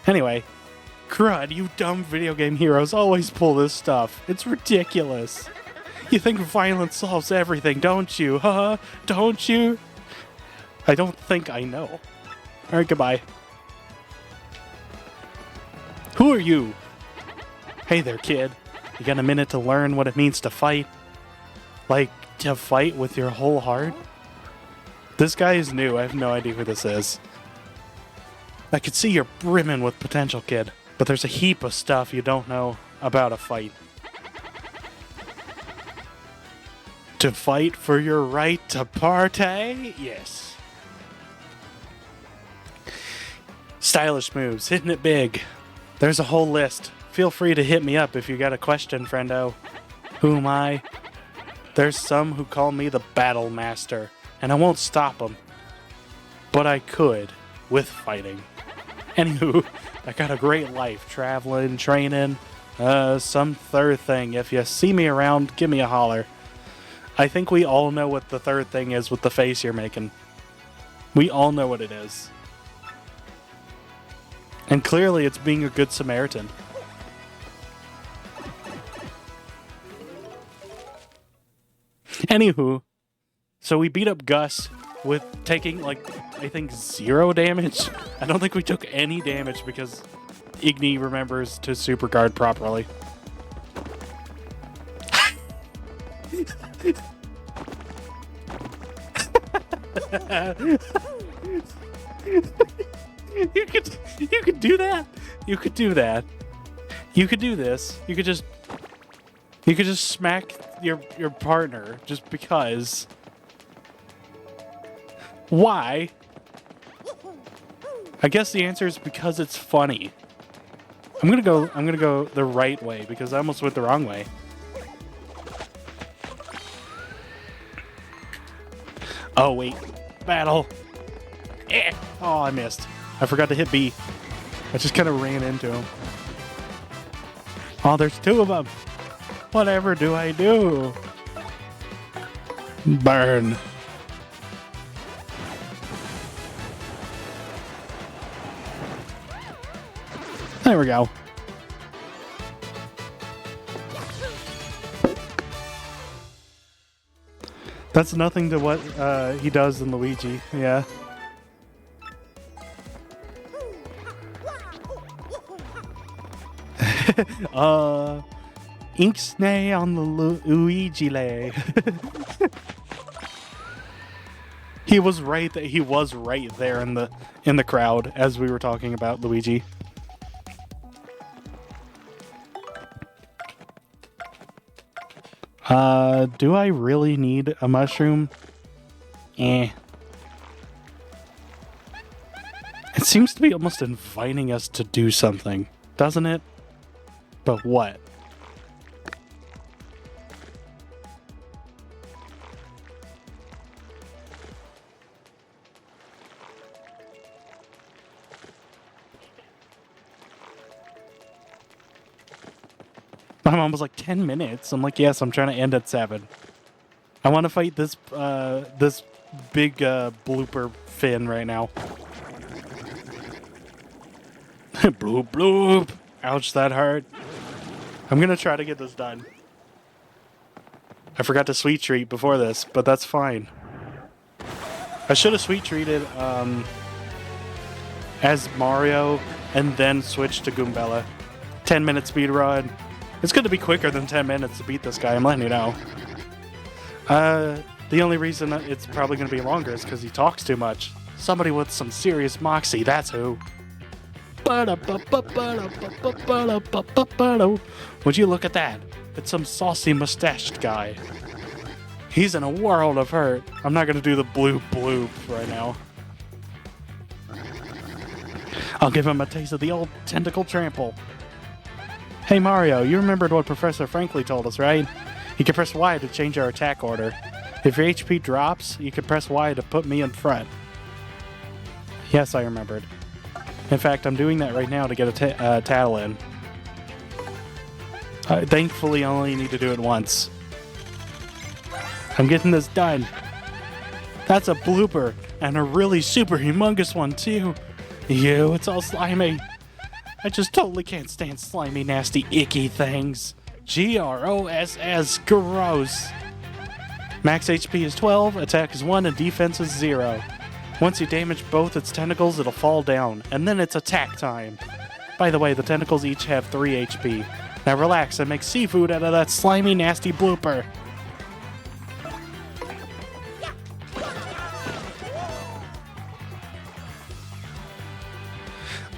Anyway, crud, you dumb video game heroes always pull this stuff. It's ridiculous. You think violence solves everything, don't you? Huh? Don't you? I don't think I know. Alright, goodbye. Who are you? Hey there, kid. You got a minute to learn what it means to fight? Like, to fight with your whole heart? This guy is new. I have no idea who this is. I could see you're brimming with potential, kid. But there's a heap of stuff you don't know about a fight. To fight for your right to party? Yes. Stylish moves, hitting it big. There's a whole list. Feel free to hit me up if you got a question, friendo. Who am I? There's some who call me the Battle Master, and I won't stop them. But I could, with fighting. Anywho, I got a great life, traveling, training, some third thing. If you see me around, give me a holler. I think we all know what the third thing is with the face you're making. We all know what it is. And clearly it's being a good Samaritan. Anywho, so we beat up Gus with taking, like, I think 0 damage. I don't think we took any damage because Igni remembers to super guard properly. You could do that. You could do that. You could do this. You could just smack your partner just because. Why? I guess the answer is because it's funny. I'm gonna go the right way because I almost went the wrong way. Oh wait, battle. Eh. Oh, I missed. I forgot to hit B. I just kind of ran into him. Oh, there's 2 of them. Whatever do I do? Burn. There we go. That's nothing to what he does in Luigi, yeah. Inksnay on the Luigi lay. He was right there in the crowd as we were talking about Luigi. Do I really need a mushroom? Eh. It seems to be almost inviting us to do something, doesn't it? But what? My mom was like, 10 minutes? I'm like, yes, I'm trying to end at 7. I want to fight this this big blooper fin right now. Bloop, bloop. Ouch, that hurt. I'm going to try to get this done. I forgot to sweet treat before this, but that's fine. I should have sweet treated as Mario and then switched to Goombella. 10-minute speed run. It's going to be quicker than 10 minutes to beat this guy, I'm letting you know. The only reason it's probably going to be longer is because he talks too much. Somebody with some serious moxie, that's who. Would you look at that? It's some saucy mustached guy. He's in a world of hurt. I'm not going to do the bloop bloop right now. I'll give him a taste of the old tentacle trample. Hey Mario, you remembered what Professor Franklin told us, right? You can press Y to change our attack order. If your HP drops, you can press Y to put me in front. Yes, I remembered. In fact, I'm doing that right now to get a tattle in. Thankfully, I only need to do it once. I'm getting this done. That's a blooper, and a really super humongous one, too. Ew, it's all slimy. I just totally can't stand slimy, nasty, icky things. Gross. Gross. Max HP is 12, attack is 1, and defense is 0. Once you damage both its tentacles, it'll fall down, and then it's attack time. By the way, the tentacles each have 3 HP. Now relax and make seafood out of that slimy, nasty blooper.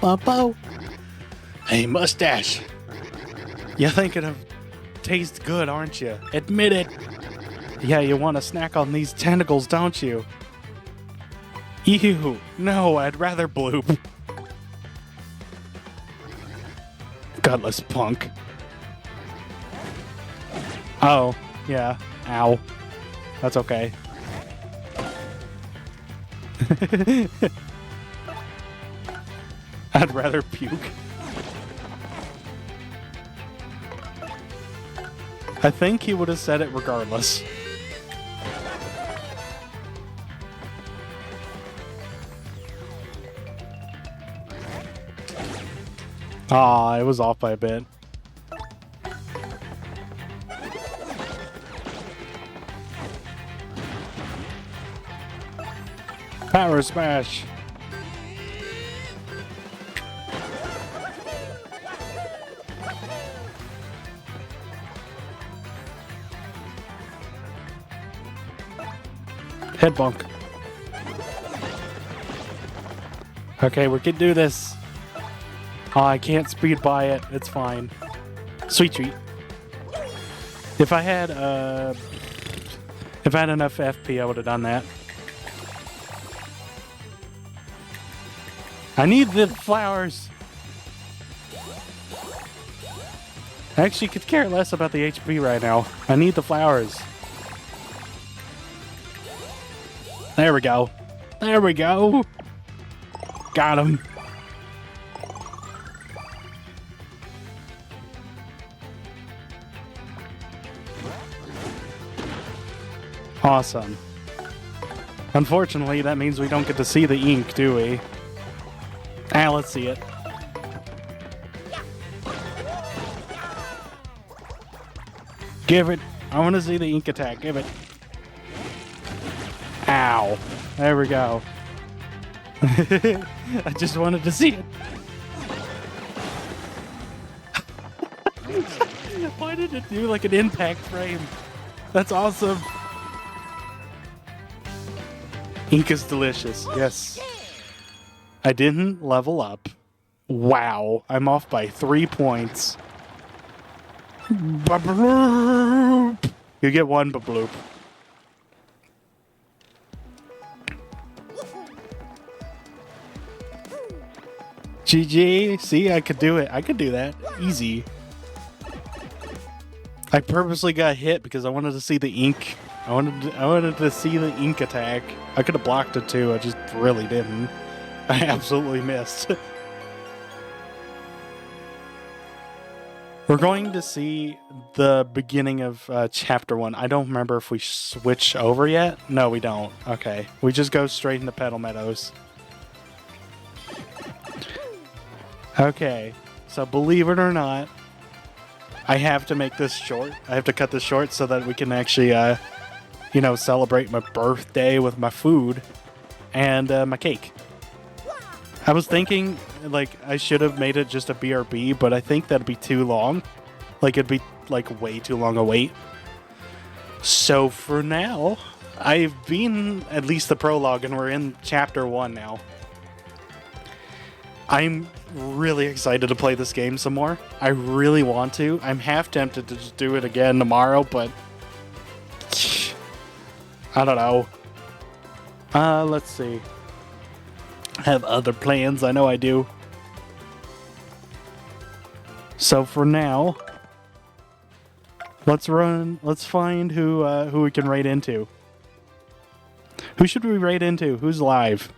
Bumpo. Hey, mustache. You're thinking of taste good, aren't you? Admit it. Yeah, you want to snack on these tentacles, don't you? Ew. No, I'd rather bloop. Gutless punk. Oh, yeah. Ow. That's okay. I'd rather puke. I think he would have said it regardless. Aw, it was off by a bit. Power smash! Head bonk. Okay, we can do this. Oh, I can't speed by it. It's fine. Sweet treat. If I had enough FP, I would have done that. I need the flowers. I actually could care less about the HP right now. I need the flowers. There we go. There we go. Got him. Awesome. Unfortunately, that means we don't get to see the ink, do we? Ah, let's see it. Give it. I want to see the ink attack. Give it. Ow. There we go. I just wanted to see it. Why did it do like an impact frame? That's awesome. Ink is delicious. Yes. I didn't level up. Wow. I'm off by 3 points. Ba-bloop. You get one ba-bloop. GG. See, I could do it. I could do that. Easy. I purposely got hit because I wanted to see the ink. I wanted to see the ink attack. I could have blocked it too. I just really didn't. I absolutely missed. We're going to see the beginning of chapter 1. I don't remember if we switch over yet. No, we don't. Okay. We just go straight into Petal Meadows. Okay. So believe it or not, I have to make this short. I have to cut this short so that we can actually, celebrate my birthday with my food and my cake. I was thinking, like, I should have made it just a BRB, but I think that'd be too long. Like, it'd be, like, way too long a wait. So, for now, I've been at least the prologue, and we're in chapter 1 now. I'm really excited to play this game some more. I really want to. I'm half tempted to just do it again tomorrow, but I don't know. Let's see. I have other plans. I know I do. So for now, let's find who we can raid into. Who should we raid into? Who's live?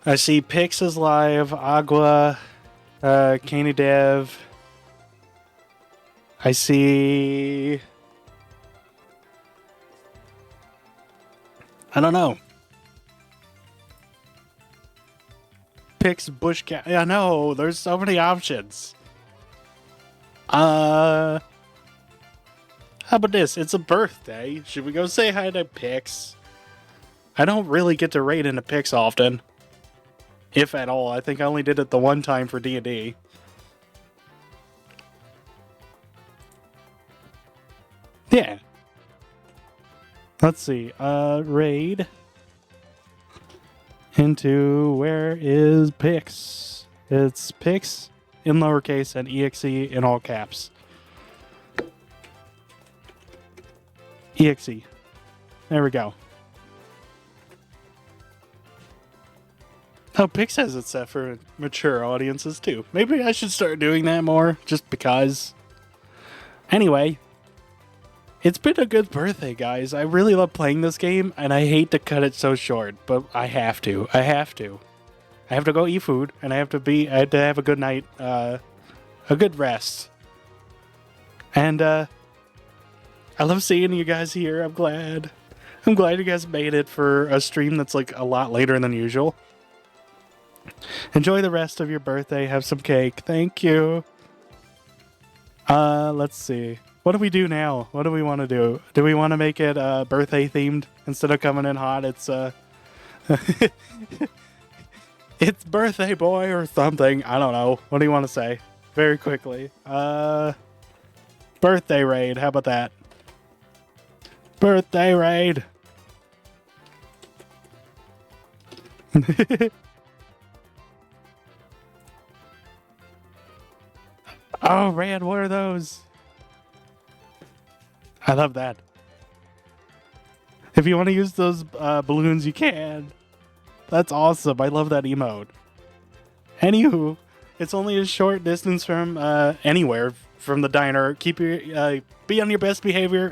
I see Pix is live, Agua, Caney Dev. I see... I don't know. Pix, Bush Cat. I know, there's so many options. How about this? It's a birthday. Should we go say hi to Pix? I don't really get to raid into Pix often. If at all. I think I only did it the one time for D&D. Yeah. Let's see. Raid into where is Pix? It's Pix in lowercase and EXE in all caps. EXE. There we go. Oh, Pix has it set for mature audiences too. Maybe I should start doing that more, just because. Anyway, it's been a good birthday, guys. I really love playing this game, and I hate to cut it so short, but I have to. I have to go eat food, and I have to have a good night, a good rest. And, I love seeing you guys here. I'm glad you guys made it for a stream that's like a lot later than usual. Enjoy the rest of your birthday. Have some cake. Thank you. Let's see. What do we do now? What do we want to do? Do we want to make it birthday themed instead of coming in hot? It's it's birthday boy or something. I don't know. What do you want to say? Very quickly. Birthday raid. How about that? Birthday raid. Oh, Rand, what are those? I love that. If you want to use those balloons, you can. That's awesome. I love that emote. Anywho, it's only a short distance from anywhere from the diner. Keep your be on your best behavior.